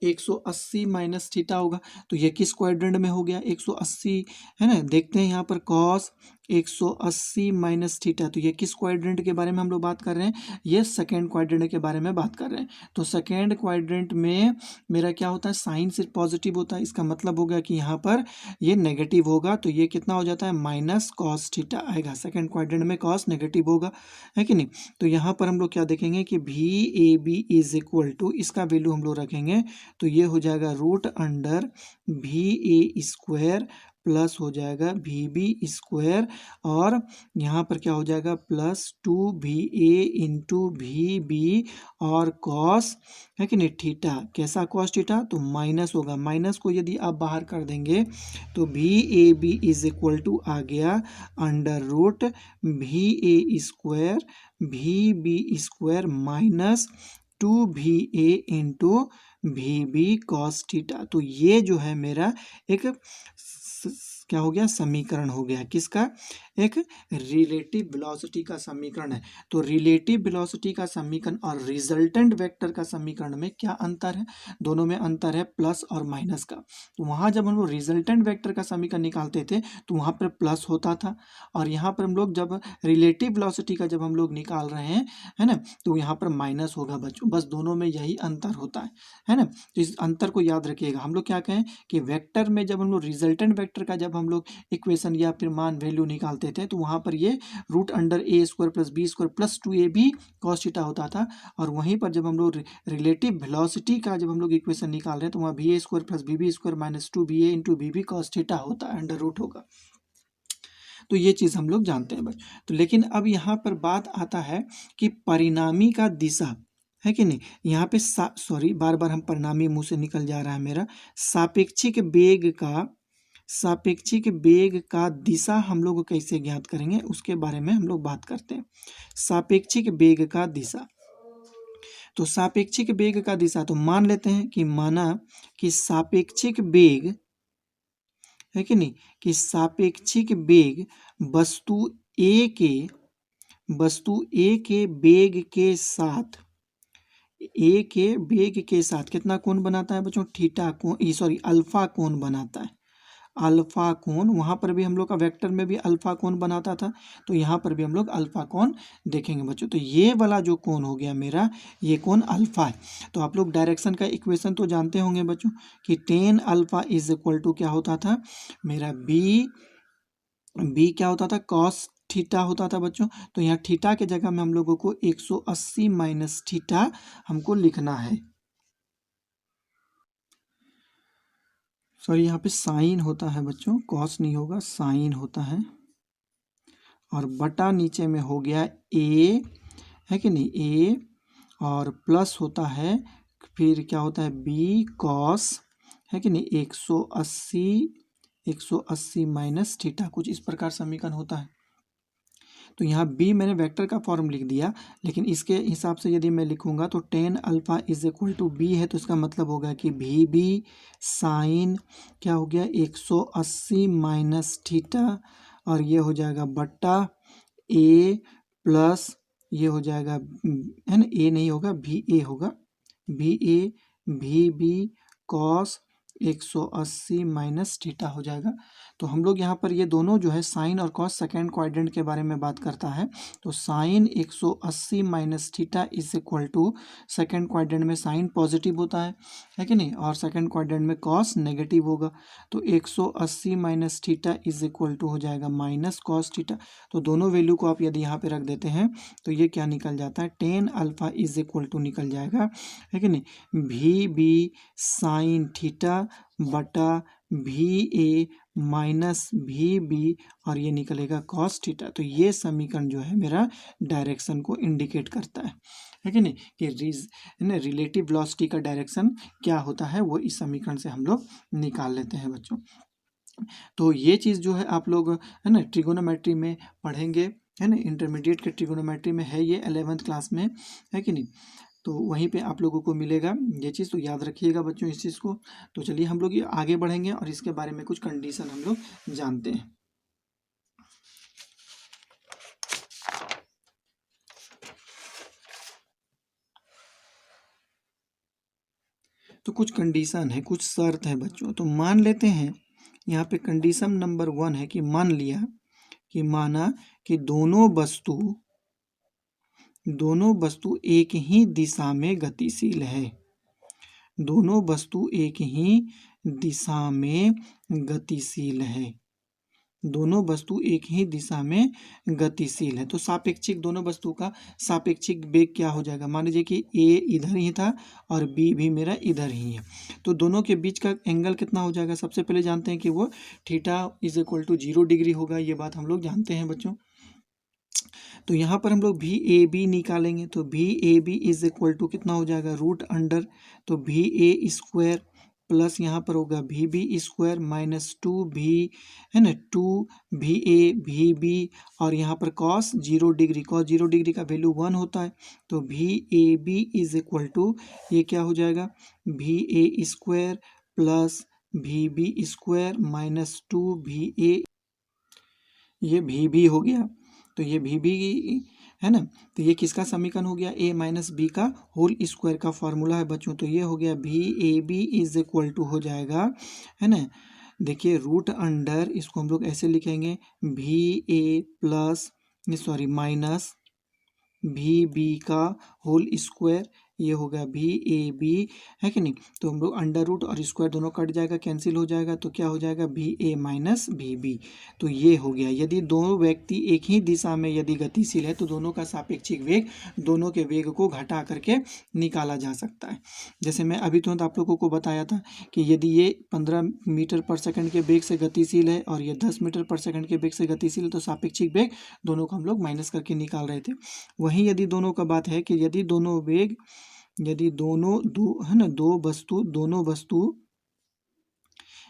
180 माइनस थीटा होगा। तो ये किस क्वाड्रेंट में हो गया, 180, है ना। देखते हैं यहाँ पर कॉस 180 माइनस थीटा। तो ये किस क्वाड्रेंट के बारे में हम लोग बात कर रहे हैं? ये सेकेंड क्वाड्रेंट के बारे में बात कर रहे हैं। तो सेकेंड क्वाड्रेंट में मेरा क्या होता है, साइन सिर्फ पॉजिटिव होता है, इसका मतलब हो गया कि यहाँ पर ये नेगेटिव होगा, तो ये कितना हो जाता है, माइनस कॉस थीटा आएगा। सेकेंड क्वाड्रेंट में कॉस नेगेटिव होगा, है कि नहीं? तो यहाँ पर हम लोग क्या देखेंगे कि भी A B is equal to, इसका वैल्यू हम लोग रखेंगे तो ये हो जाएगा रूट अंडर भी ए स्क्वायर प्लस हो जाएगा भी बी स्क्वायर, और यहाँ पर क्या हो जाएगा प्लस 2va इंटू भी बी और कॉस, है कि नहीं, थीटा। कैसा कॉस थीटा? तो माइनस होगा, माइनस को यदि आप बाहर कर देंगे तो भी A B is equal to आ गया under root V A square भी B square minus 2va into भी बी कॉस थीटा। तो ये जो है मेरा एक क्या हो गया, समीकरण हो गया, किसका? एक रिलेटिव वेलोसिटी का समीकरण है। तो रिलेटिव वेलोसिटी का समीकरण और रिजल्टेंट वेक्टर का समीकरण में क्या अंतर है? दोनों में अंतर है प्लस और माइनस का। तो वहाँ जब हम लोग रिजल्टेंट वेक्टर का समीकरण निकालते थे तो वहाँ पर प्लस होता था, और यहाँ पर हम लोग जब रिलेटिव वेलोसिटी का जब हम लोग निकाल रहे हैं, है ना, तो यहाँ पर माइनस होगा बच्चों। बस दोनों में यही अंतर होता है ना? तो इस अंतर को याद रखिएगा। हम लोग क्या कहें कि वेक्टर में जब हम लोग रिजल्टेंट वेक्टर का जब हम लोग इक्वेशन या फिर मान वैल्यू निकालते थे तो वहाँ पर ये root under A square plus B square plus 2ab cos theta होता था, और वहीं पर जब हम लोग रिलेटिव वेलोसिटी का जब हम लोग इक्वेशन निकाल रहे हैं तो वहाँ भी A square plus B B square minus 2ba into B B cos theta होता है, अंडर रूट होगा। तो ये चीज़ हम लोग जानते हैं बस। तो लेकिन अब यहाँ पर बात आता है कि परिणामी का दिशा, है कि नहीं? यहाँ पे सॉरी, बार बार हम परिणामी मुंह से निकल जा रहा है मेरा। सापेक्षिक वेग का दिशा हम लोग कैसे ज्ञात करेंगे उसके बारे में हम लोग बात करते हैं। सापेक्षिक वेग का दिशा, तो सापेक्षिक वेग का दिशा, तो मान लेते हैं कि माना कि सापेक्षिक वेग, है कि नहीं, कि सापेक्षिक वेग वस्तु ए के वेग के साथ, ए के वेग के साथ कितना कोण बनाता है बच्चों? थीटा कोण, सॉरी अल्फा कोण बनाता है। अल्फा कोण, वहां पर भी हम लोग का वेक्टर में भी अल्फा कोण बनाता था, तो यहाँ पर भी हम लोग अल्फा कोण देखेंगे बच्चों। तो ये वाला जो कोण हो गया मेरा, ये कोण अल्फा है। तो आप लोग डायरेक्शन का इक्वेशन तो जानते होंगे बच्चों कि tan alpha is equal to क्या होता था मेरा, बी क्या होता था, कॉस थीटा होता था बच्चों। तो यहाँ थीटा के जगह में हम लोगों को 180 माइनस थीटा हमको लिखना है। सॉरी, यहाँ पे साइन होता है बच्चों, कॉस नहीं होगा, साइन होता है, और बटा नीचे में हो गया ए, है कि नहीं, ए, और प्लस होता है, फिर क्या होता है बी कॉस, है कि नहीं, 180 माइनस थीटा, कुछ इस प्रकार समीकरण होता है। तो यहाँ बी मैंने वेक्टर का फॉर्म लिख दिया, लेकिन इसके हिसाब से यदि मैं लिखूंगा तो tan alpha is equal to B है, तो इसका मतलब होगा कि भी बी साइन क्या हो गया 180 माइनस थीटा, और ये हो जाएगा बट्टा ए प्लस ये हो जाएगा, है ना, ए नहीं होगा भी ए होगा, भी ए भी बी कॉस 180 माइनस थीटा हो जाएगा। तो हम लोग यहाँ पर ये दोनों जो है साइन और कॉस सेकेंड क्वाड्रेंट के बारे में बात करता है। तो sine 180 minus theta is equal to, second quadrant में साइन पॉजिटिव होता है कि नहीं, और सेकेंड क्वाड्रेंट में कॉस नेगेटिव होगा। तो 180 minus theta is equal to हो जाएगा माइनस कॉस थीटा। तो दोनों वैल्यू को आप यदि यहाँ पे रख देते हैं तो ये क्या निकल जाता है, tan alpha is equal to निकल जाएगा, है कि नहीं, भी बी साइन थीटा बटा भी ए माइनस भी बी, और ये निकलेगा कॉस थीटा। तो ये समीकरण जो है मेरा डायरेक्शन को इंडिकेट करता है कि नहीं, कि रिलेटिव वेलोसिटी का डायरेक्शन क्या होता है वो इस समीकरण से हम लोग निकाल लेते हैं बच्चों। तो ये चीज़ जो है आप लोग, है ना, ट्रिगोनोमेट्री में पढ़ेंगे, है ना, इंटरमीडिएट के ट्रिगोनोमेट्री में है ये 11th क्लास में, है कि नहीं, तो वहीं पे आप लोगों को मिलेगा ये चीज़, तो याद रखिएगा बच्चों इस चीज़ को। तो चलिए हम लोग ये आगे बढ़ेंगे और इसके बारे में कुछ कंडीशन हम लोग जानते हैं। तो कुछ कंडीशन है, कुछ शर्त है बच्चों। तो मान लेते हैं यहाँ पे कंडीशन नंबर 1 है कि मान लिया कि माना कि दोनों वस्तु एक ही दिशा में गतिशील है। दोनों वस्तु एक ही दिशा में गतिशील है। दोनों वस्तु एक ही दिशा में गतिशील है। तो सापेक्षिक दोनों वस्तु का सापेक्षिक वेग क्या हो जाएगा? मान लीजिए कि ए इधर ही था और बी भी मेरा इधर ही है, तो दोनों के बीच का एंगल कितना हो जाएगा? सबसे पहले जानते हैं कि वो theta is equal to 0 degree होगा। ये बात हम लोग जानते हैं बच्चों। तो यहाँ पर हम लोग भी ए बी निकालेंगे, तो भी A B is equal to कितना हो जाएगा? रूट अंडर, तो भी ए स्क्वायर प्लस यहाँ पर होगा भी बी स्क्वायर माइनस 2 है ना, 2 भी और यहाँ पर कॉस 0 डिग्री, कॉस 0 डिग्री का वैल्यू 1 होता है। तो भी A B is equal to ये क्या हो जाएगा? भी ए स्क्वायर प्लस भी बी स्क्वायर माइनस 2 ये भी हो गया। तो ये भी है ना, तो ये किसका समीकरण हो गया? a माइनस बी का होल स्क्वायर का फॉर्मूला है बच्चों। तो ये हो गया भी A B is equal to हो जाएगा, है ना, देखिए रूट अंडर, इसको हम लोग ऐसे लिखेंगे भी ए प्लस सॉरी माइनस भी बी का होल स्क्वायर, ये होगा भी ए बी, है कि नहीं। तो हम लोग अंडर रूट और स्क्वायर दोनों कट जाएगा, कैंसिल हो जाएगा, तो क्या हो जाएगा? भी ए माइनस भी बी। तो ये हो गया। यदि दोनों व्यक्ति एक ही दिशा में यदि गतिशील है तो दोनों का सापेक्षिक वेग, दोनों के वेग को घटा करके निकाला जा सकता है। जैसे मैं अभी तुरंत आप लोगों को बताया था कि यदि ये 15 मीटर पर सेकंड के वेग से गतिशील है और ये 10 मीटर पर सेकंड के वेग से गतिशील है, तो सापेक्षिक वेग दोनों को हम लोग माइनस करके निकाल रहे थे। वहीं यदि दोनों का बात है कि यदि दोनों वेग, यदि दोनों वस्तु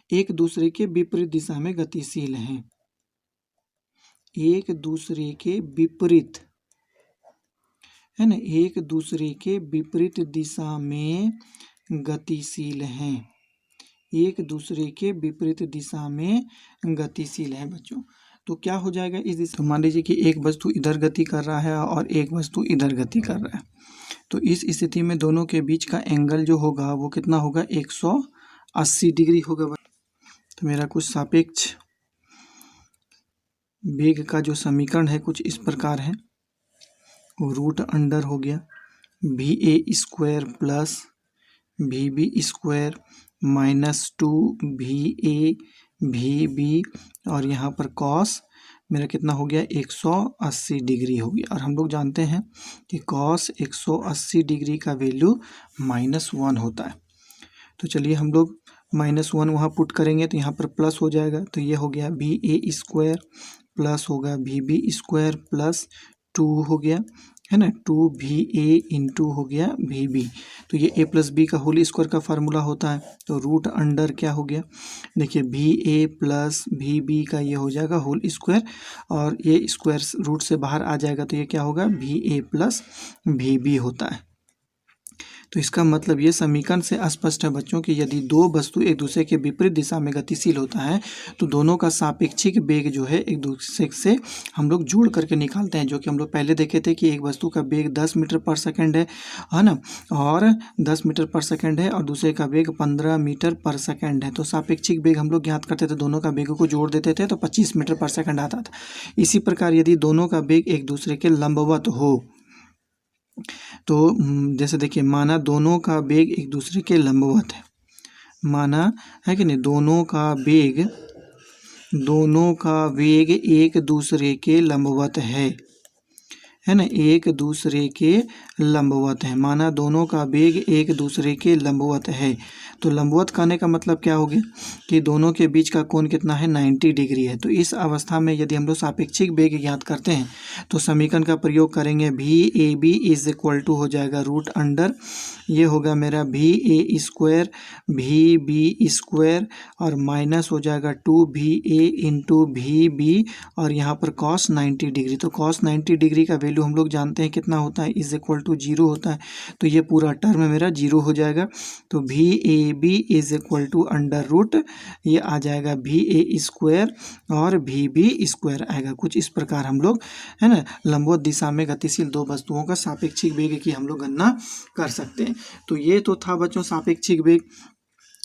एक दूसरे के विपरीत दिशा में गतिशील हैं, एक दूसरे के विपरीत, है ना, एक दूसरे के विपरीत दिशा में गतिशील हैं, एक दूसरे के विपरीत दिशा में गतिशील है बच्चों, तो क्या हो जाएगा इस दिशा? तो मान लीजिए कि एक वस्तु इधर गति कर रहा है और एक वस्तु इधर गति कर रहा है, तो इस स्थिति में दोनों के बीच का एंगल जो होगा वो कितना होगा? 180 डिग्री होगा। तो मेरा कुछ सापेक्ष वेग का जो समीकरण है कुछ इस प्रकार है, रूट अंडर हो गया भी ए स्क्वायर प्लस भी बी स्क्वायर माइनस 2 और यहाँ पर कॉस मेरा कितना हो गया? 180 डिग्री हो गया। और हम लोग जानते हैं कि कॉस 180 डिग्री का वैल्यू -1 होता है। तो चलिए हम लोग -1 वहाँ पुट करेंगे तो यहाँ पर प्लस हो जाएगा, तो ये हो गया भी ए स्क्वायर प्लस होगा भी बी स्क्वायर प्लस 2 हो गया, है ना, 2 इंटू हो गया भी। तो ये a प्लस बी का होल स्क्वायर का फार्मूला होता है। तो रूट अंडर क्या हो गया? देखिए भी ए प्लस भी बी का ये हो जाएगा होल स्क्वायर और ये स्क्वायर रूट से बाहर आ जाएगा, तो ये क्या होगा? भी ए प्लस भी बी होता है। तो इसका मतलब ये समीकरण से स्पष्ट है बच्चों कि यदि दो वस्तु एक दूसरे के विपरीत दिशा में गतिशील होता है तो दोनों का सापेक्षिक वेग जो है एक दूसरे से हम लोग जोड़ करके निकालते हैं, जो कि हम लोग पहले देखे थे कि एक वस्तु का वेग 10 मीटर पर सेकंड है ना, और 10 मीटर पर सेकंड है और दूसरे का वेग 15 मीटर पर सेकंड है। तो सापेक्षिक वेग हम लोग ज्ञात करते थे, दोनों का वेग को जोड़ देते थे तो 25 मीटर पर सेकंड आता था। इसी प्रकार यदि दोनों का वेग एक दूसरे के लंबवत हो तो जैसे देखिए माना दोनों का वेग एक दूसरे के लंबवत है, माना है कि नहीं, दोनों का वेग एक दूसरे के लंबवत है ना, एक दूसरे के लंबवत है, माना दोनों का वेग एक दूसरे के लंबवत है। तो लंबवत कहने का मतलब क्या हो गया कि दोनों के बीच का कोण कितना है? 90 डिग्री है। तो इस अवस्था में यदि हम लोग सापेक्षिक वेग ज्ञात करते हैं तो समीकरण का प्रयोग करेंगे, भी A B is equal to हो जाएगा रूट अंडर, ये होगा मेरा भी ए स्क्वायर भी बी स्क्वायर और माइनस हो जाएगा 2 इंटू भी बी और यहाँ पर कॉस 90 डिग्री। तो कॉस 90 डिग्री का वैल्यू हम लोग जानते हैं कितना होता है? इज इक्वल टू 0 होता है। तो ये पूरा टर्म मेरा 0 हो जाएगा। तो भी A B is equal to under root ये आ जाएगा भी ए स्क्वायर और भी बी स्क्वायर आएगा। कुछ इस प्रकार हम लोग, है ना, लंबवत दिशा में गतिशील दो वस्तुओं का सापेक्षिक वेग की हम लोग गणना कर सकते हैं। तो ये तो था बच्चों सापेक्षिक वेग।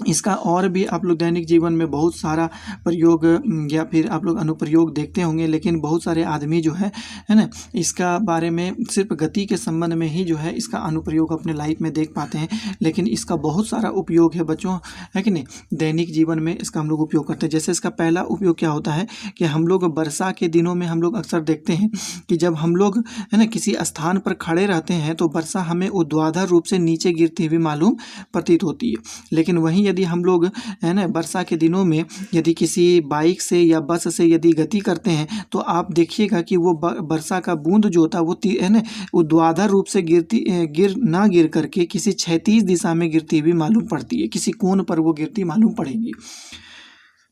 इसका और भी आप लोग दैनिक जीवन में बहुत सारा प्रयोग या फिर आप लोग अनुप्रयोग देखते होंगे, लेकिन बहुत सारे आदमी जो है ना, इसका बारे में सिर्फ गति के संबंध में ही जो है इसका अनुप्रयोग अपने लाइफ में देख पाते हैं, लेकिन इसका बहुत सारा उपयोग है बच्चों, है कि नहीं। दैनिक जीवन में इसका हम लोग उपयोग करते हैं। जैसे इसका पहला उपयोग क्या होता है कि हम लोग वर्षा के दिनों में हम लोग अक्सर देखते हैं कि जब हम लोग है ना किसी स्थान पर खड़े रहते हैं तो वर्षा हमें ऊर्ध्वाधर रूप से नीचे गिरती हुई मालूम प्रतीत होती है। लेकिन वहीं यदि हम लोग है ना वर्षा के दिनों में यदि किसी बाइक से या बस से यदि गति करते हैं तो आप देखिएगा कि वो वर्षा का बूंद जो होता है वो है ना ऊर्ध्वाधर रूप से गिर करके किसी क्षैतिज दिशा में गिरती हुई मालूम पड़ती है, किसी कोण पर वो गिरती मालूम पड़ेगी।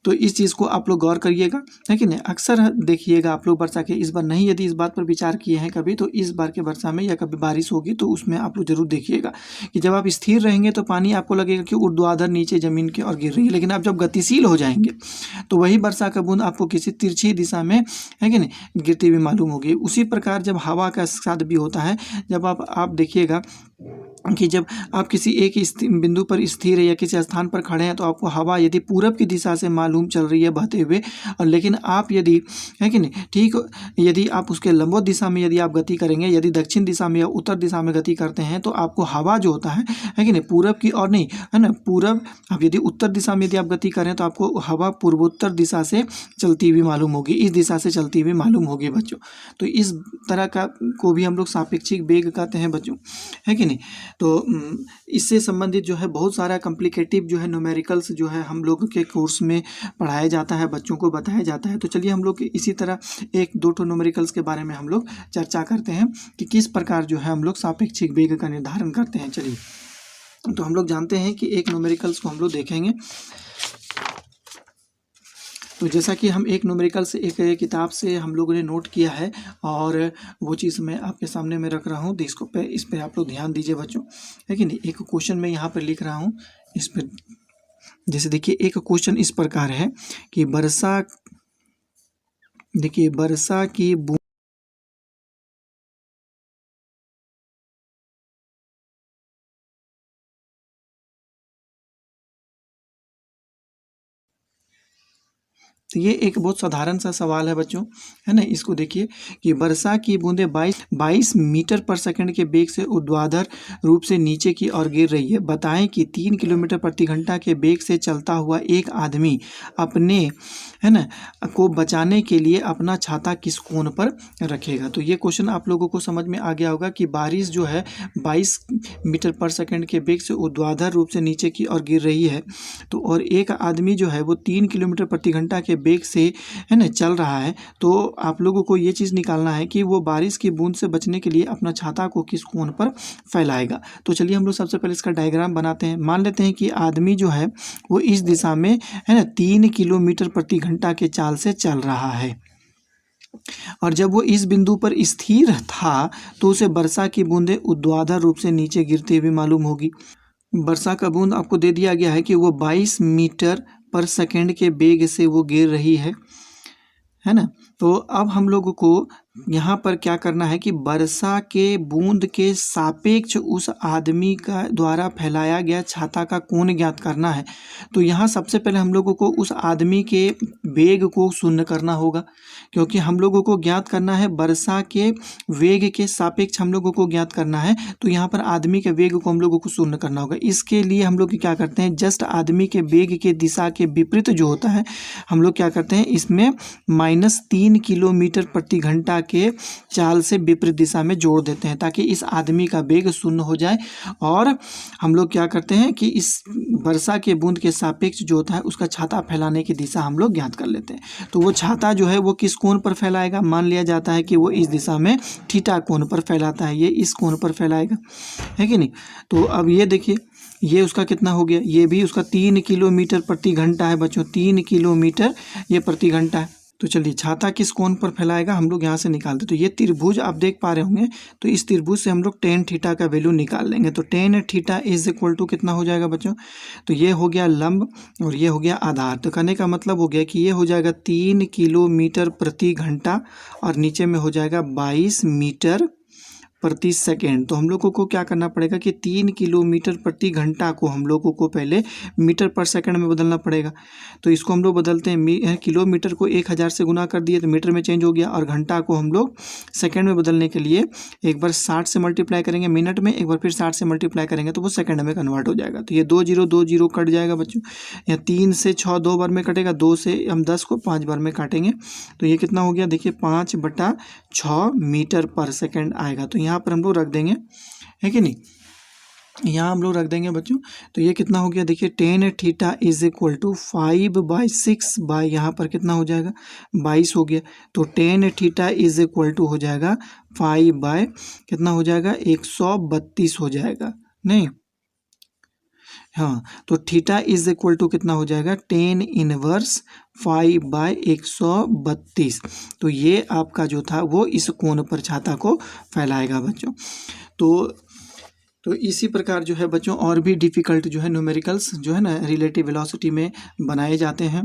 तो इस चीज़ को आप लोग गौर करिएगा, है कि नहीं। अक्सर देखिएगा आप लोग वर्षा के इस बार नहीं यदि इस बात पर विचार किए हैं कभी, तो इस बार के वर्षा में या कभी बारिश होगी तो उसमें आप लोग जरूर देखिएगा कि जब आप स्थिर रहेंगे तो पानी आपको लगेगा कि ऊर्ध्वाधर नीचे ज़मीन के और गिर रही है, लेकिन आप जब गतिशील हो जाएंगे तो वही वर्षा का बूंद आपको किसी तिरछी दिशा में, है कि नहीं, गिरती हुई मालूम होगी। उसी प्रकार जब हवा का साथ भी होता है, जब आप देखिएगा कि जब आप किसी एक बिंदु पर स्थिर है या किसी स्थान पर खड़े हैं तो आपको हवा यदि पूरब की दिशा से मालूम चल रही है बहते हुए, और लेकिन आप यदि, है कि नहीं, ठीक, यदि आप उसके लंबवत दिशा में यदि आप गति करेंगे, यदि दक्षिण दिशा में या उत्तर दिशा में गति करते हैं तो आपको हवा जो होता है कि नहीं, पूरब की और नहीं, है ना, पूरब, अब यदि उत्तर दिशा में यदि आप गति करें तो आपको हवा पूर्वोत्तर दिशा से चलती हुई मालूम होगी, इस दिशा से चलती हुई मालूम होगी बच्चों। तो इस तरह का को भी हम लोग सापेक्षिक वेग कहते हैं बच्चों, है कि नहीं। तो इससे संबंधित जो है बहुत सारा कॉम्प्लिकेटिव जो है न्यूमेरिकल्स जो है हम लोग के कोर्स में पढ़ाया जाता है, बच्चों को बताया जाता है। तो चलिए हम लोग इसी तरह एक दो ठो न्यूमेरिकल्स के बारे में हम लोग चर्चा करते हैं कि किस प्रकार जो है हम लोग सापेक्षिक वेग का निर्धारण करते हैं। चलिए, तो हम लोग जानते हैं कि एक न्यूमेरिकल्स को हम लोग देखेंगे। तो जैसा कि हम एक न्यूमेरिकल से एक किताब से हम लोगों ने नोट किया है और वो चीज़ मैं आपके सामने में रख रहा हूँ, तो इस पे आप लोग ध्यान दीजिए बच्चों, है कि नहीं। एक क्वेश्चन मैं यहाँ पर लिख रहा हूँ इस पर, जैसे देखिए एक क्वेश्चन इस प्रकार है कि वर्षा, देखिए वर्षा की तो ये एक बहुत साधारण सा सवाल है बच्चों, है ना। इसको देखिए कि वर्षा की बूंदें 22 मीटर पर सेकंड के वेग से ऊर्ध्वाधर रूप से नीचे की ओर गिर रही है। बताएं कि 3 किलोमीटर प्रति घंटा के वेग से चलता हुआ एक आदमी अपने, है ना, को बचाने के लिए अपना छाता किस कोण पर रखेगा। तो ये क्वेश्चन आप लोगों को समझ में आ गया होगा कि बारिश जो है 22 मीटर पर सेकंड के वेग से ऊर्ध्वाधर रूप से नीचे की ओर गिर रही है, तो और एक आदमी जो है वो 3 किलोमीटर प्रति घंटा के वेग से, है ना, चल रहा है। तो आप लोगों को ये चीज़ निकालना है कि वो बारिश की बूंद से बचने के लिए अपना छाता को किस कोण पर फैलाएगा। तो चलिए हम लोग सबसे पहले इसका डायग्राम बनाते हैं। मान लेते हैं कि आदमी जो है वो इस दिशा में, है ना, 3 किलोमीटर प्रति घंटा के चाल से चल रहा है, और जब वो इस बिंदु पर स्थिर था तो उसे वर्षा की बूंदें ऊर्ध्वाधर रूप से नीचे गिरते हुए मालूम होगी। वर्षा का बूंद आपको दे दिया गया है कि वो 22 मीटर पर सेकंड के वेग से वो गिर रही है ना। तो अब हम लोगों को यहाँ पर क्या करना है कि वर्षा के बूंद के सापेक्ष उस आदमी का द्वारा फैलाया गया छाता का कोण ज्ञात करना है। तो यहाँ सबसे पहले हम लोगों को उस आदमी के वेग को शून्य करना होगा, क्योंकि हम लोगों को ज्ञात करना है वर्षा के वेग के सापेक्ष हम लोगों को ज्ञात करना है। तो यहाँ पर आदमी के वेग को हम लोगों को शून्य करना होगा। इसके लिए हम लोग क्या करते हैं, जस्ट आदमी के वेग के दिशा के विपरीत जो होता है हम लोग क्या करते हैं, इसमें -3 किलोमीटर प्रति घंटा के चाल से विपरीत दिशा में जोड़ देते हैं, ताकि इस आदमी का वेग शून्य हो जाए। और हम लोग क्या करते हैं कि इस वर्षा के बूंद के सापेक्ष जो होता है उसका छाता फैलाने की दिशा हम लोग ज्ञात कर लेते हैं। तो वो छाता जो है वो किस कोण पर फैलाएगा, मान लिया जाता है कि वो इस दिशा में थीटा कोण पर फैलाता है, ये इस कोण पर फैलाएगा, है कि नहीं। तो अब ये देखिए ये उसका कितना हो गया, ये भी उसका 3 किलोमीटर प्रति घंटा है बच्चों, 3 किलोमीटर ये प्रति घंटा है। तो चलिए छाता किस कोण पर फैलाएगा हम लोग यहाँ से निकालते। तो ये त्रिभुज आप देख पा रहे होंगे, तो इस त्रिभुज से हम लोग tan थीटा का वैल्यू निकाल लेंगे। तो tan theta is equal to कितना हो जाएगा बच्चों, तो ये हो गया लंब और ये हो गया आधार। तो कहने का मतलब हो गया कि ये हो जाएगा 3 किलोमीटर प्रति घंटा और नीचे में हो जाएगा 22 मीटर प्रति सेकेंड। तो हम लोगों को क्या करना पड़ेगा कि 3 किलोमीटर प्रति घंटा को हम लोगों को पहले मीटर पर सेकंड में बदलना पड़ेगा। तो इसको हम लोग बदलते हैं, किलोमीटर को 1000 से गुना कर दिए तो मीटर में चेंज हो गया, और घंटा को हम लोग सेकंड में बदलने के लिए एक बार 60 से मल्टीप्लाई करेंगे मिनट में, एक बार फिर 60 से मल्टीप्लाई करेंगे तो वो सेकंड में कन्वर्ट हो जाएगा। तो ये 2 0 कट जाएगा बच्चों। यहाँ 3 से 6 2 बार में कटेगा, 2 से हम 10 को 5 बार में काटेंगे तो ये कितना हो गया, देखिए 5/6 मीटर पर सेकंड आएगा। तो यहाँ पर हम लोग रख देंगे, है कि नहीं, यहाँ हम लोग रख देंगे बच्चों। तो ये कितना हो गया, देखिए tan theta is equal to 5/6 by यहाँ पर कितना हो जाएगा 22 हो गया। तो tan theta is equal to हो जाएगा 5 बाय कितना हो जाएगा 132 हो जाएगा, नहीं हाँ। तो थीटा इज इक्वल टू कितना हो जाएगा tan इनवर्स 5/132। तो ये आपका जो था वो इस कोण पर छाता को फैलाएगा बच्चों। तो इसी प्रकार जो है बच्चों और भी डिफ़िकल्ट जो है न्यूमेरिकल्स जो है ना रिलेटिव वेलोसिटी में बनाए जाते हैं।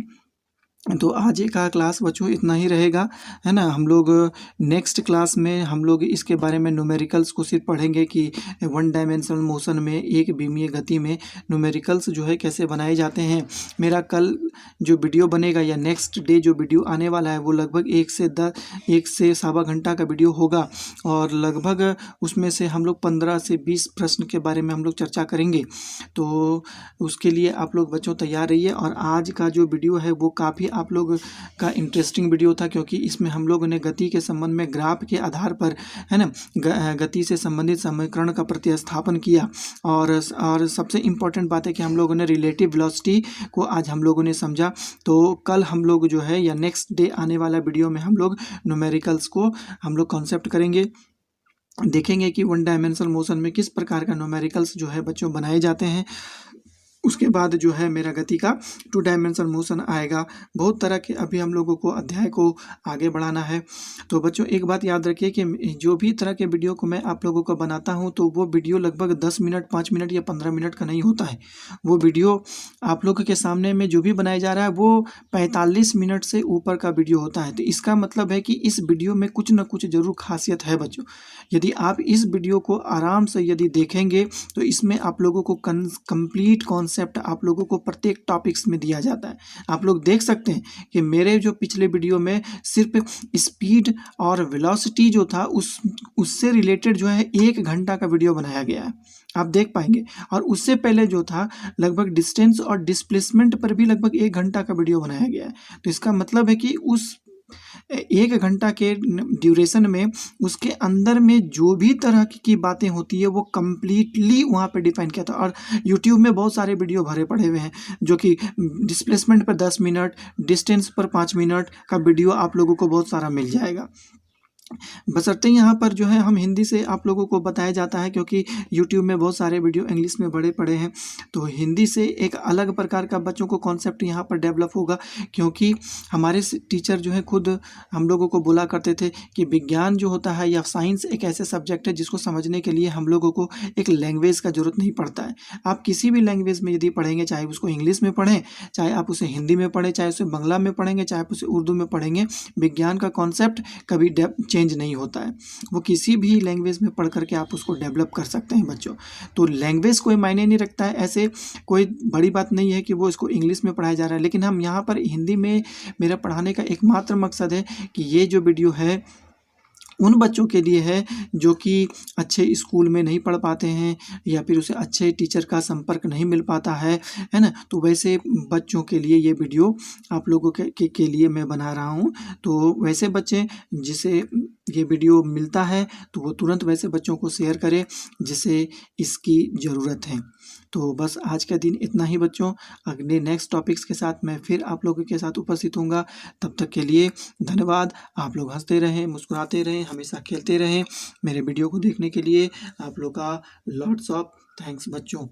तो आज का क्लास बच्चों इतना ही रहेगा, है ना। हम लोग नेक्स्ट क्लास में हम लोग इसके बारे में न्यूमेरिकल्स को सिर्फ पढ़ेंगे कि 1 डायमेंशनल मोशन में, एक विमीय गति में न्यूमेरिकल्स जो है कैसे बनाए जाते हैं। मेरा कल जो वीडियो बनेगा या नेक्स्ट डे जो वीडियो आने वाला है वो लगभग 1 से सवा घंटा का वीडियो होगा, और लगभग उसमें से हम लोग 15 से 20 प्रश्न के बारे में हम लोग चर्चा करेंगे। तो उसके लिए आप लोग बच्चों तैयार रहिए। और आज का जो वीडियो है वो काफ़ी आप लोग का इंटरेस्टिंग वीडियो था, क्योंकि इसमें हम लोगों ने गति के संबंध में ग्राफ के आधार पर, है ना, गति से संबंधित समीकरण का प्रतिस्थापन किया। और सबसे इम्पोर्टेंट बात है कि हम लोगों ने रिलेटिव वेलोसिटी को आज हम लोगों ने समझा। तो कल हम लोग जो है या नेक्स्ट डे आने वाला वीडियो में हम लोग न्यूमेरिकल्स को हम लोग कॉन्सेप्ट करेंगे, देखेंगे कि 1 डायमेंशनल मोशन में किस प्रकार का न्यूमेरिकल्स जो है बच्चों बनाए जाते हैं। उसके बाद जो है मेरा गति का 2 डायमेंशनल मोशन आएगा। बहुत तरह के अभी हम लोगों को अध्याय को आगे बढ़ाना है। तो बच्चों एक बात याद रखिए कि जो भी तरह के वीडियो को मैं आप लोगों को बनाता हूं तो वो वीडियो लगभग 10 मिनट, 5 मिनट या 15 मिनट का नहीं होता है। वो वीडियो आप लोगों के सामने में जो भी बनाया जा रहा है वो 45 मिनट से ऊपर का वीडियो होता है। तो इसका मतलब है कि इस वीडियो में कुछ ना कुछ जरूर खासियत है बच्चों। यदि आप इस वीडियो को आराम से यदि देखेंगे तो इसमें आप लोगों को कंप्लीट कॉन्सेप्ट आप लोगों को प्रत्येक टॉपिक्स में दिया जाता है। आप लोग देख सकते हैं कि मेरे जो पिछले वीडियो में सिर्फ स्पीड और वेलोसिटी जो था उससे रिलेटेड जो है 1 घंटा का वीडियो बनाया गया है, आप देख पाएंगे। और उससे पहले जो था लगभग डिस्टेंस और डिस्प्लेसमेंट पर भी लगभग 1 घंटा का वीडियो बनाया गया है। तो इसका मतलब है कि उस 1 घंटा के ड्यूरेशन में उसके अंदर में जो भी तरह की बातें होती है वो कम्प्लीटली वहाँ पे डिफाइन किया था। और यूट्यूब में बहुत सारे वीडियो भरे पड़े हुए हैं जो कि डिस्प्लेसमेंट पर 10 मिनट, डिस्टेंस पर 5 मिनट का वीडियो आप लोगों को बहुत सारा मिल जाएगा। बशर्ते यहाँ पर जो है हम हिंदी से आप लोगों को बताया जाता है, क्योंकि यूट्यूब में बहुत सारे वीडियो इंग्लिश में बड़े पड़े हैं। तो हिंदी से एक अलग प्रकार का बच्चों को कॉन्सेप्ट यहाँ पर डेवलप होगा, क्योंकि हमारे टीचर जो है खुद हम लोगों को बोला करते थे कि विज्ञान जो होता है या साइंस एक ऐसे सब्जेक्ट है जिसको समझने के लिए हम लोगों को एक लैंग्वेज का ज़रूरत नहीं पड़ता है। आप किसी भी लैंग्वेज में यदि पढ़ेंगे, चाहे उसको इंग्लिश में पढ़ें, चाहे आप उसे हिंदी में पढ़ें, चाहे उसे बांग्ला में पढ़ेंगे, चाहे आप उसे उर्दू में पढ़ेंगे, विज्ञान का कॉन्सेप्ट कभी चेंज नहीं होता है। वो किसी भी लैंग्वेज में पढ़ करके आप उसको डेवलप कर सकते हैं बच्चों। तो लैंग्वेज कोई मायने नहीं रखता है, ऐसे कोई बड़ी बात नहीं है कि वो इसको इंग्लिश में पढ़ाया जा रहा है। लेकिन हम यहाँ पर हिंदी में मेरा पढ़ाने का एकमात्र मकसद है कि ये जो वीडियो है उन बच्चों के लिए है जो कि अच्छे स्कूल में नहीं पढ़ पाते हैं या फिर उसे अच्छे टीचर का संपर्क नहीं मिल पाता है ना। तो वैसे बच्चों के लिए ये वीडियो आप लोगों के लिए मैं बना रहा हूँ। तो वैसे बच्चे जिसे ये वीडियो मिलता है तो वो तुरंत वैसे बच्चों को शेयर करें जिसे इसकी ज़रूरत है। तो बस आज का दिन इतना ही बच्चों। अगले नेक्स्ट टॉपिक्स के साथ मैं फिर आप लोगों के साथ उपस्थित होऊंगा। तब तक के लिए धन्यवाद। आप लोग हंसते रहें, मुस्कुराते रहें, हमेशा खेलते रहें। मेरे वीडियो को देखने के लिए आप लोग का लॉट्स ऑफ थैंक्स बच्चों।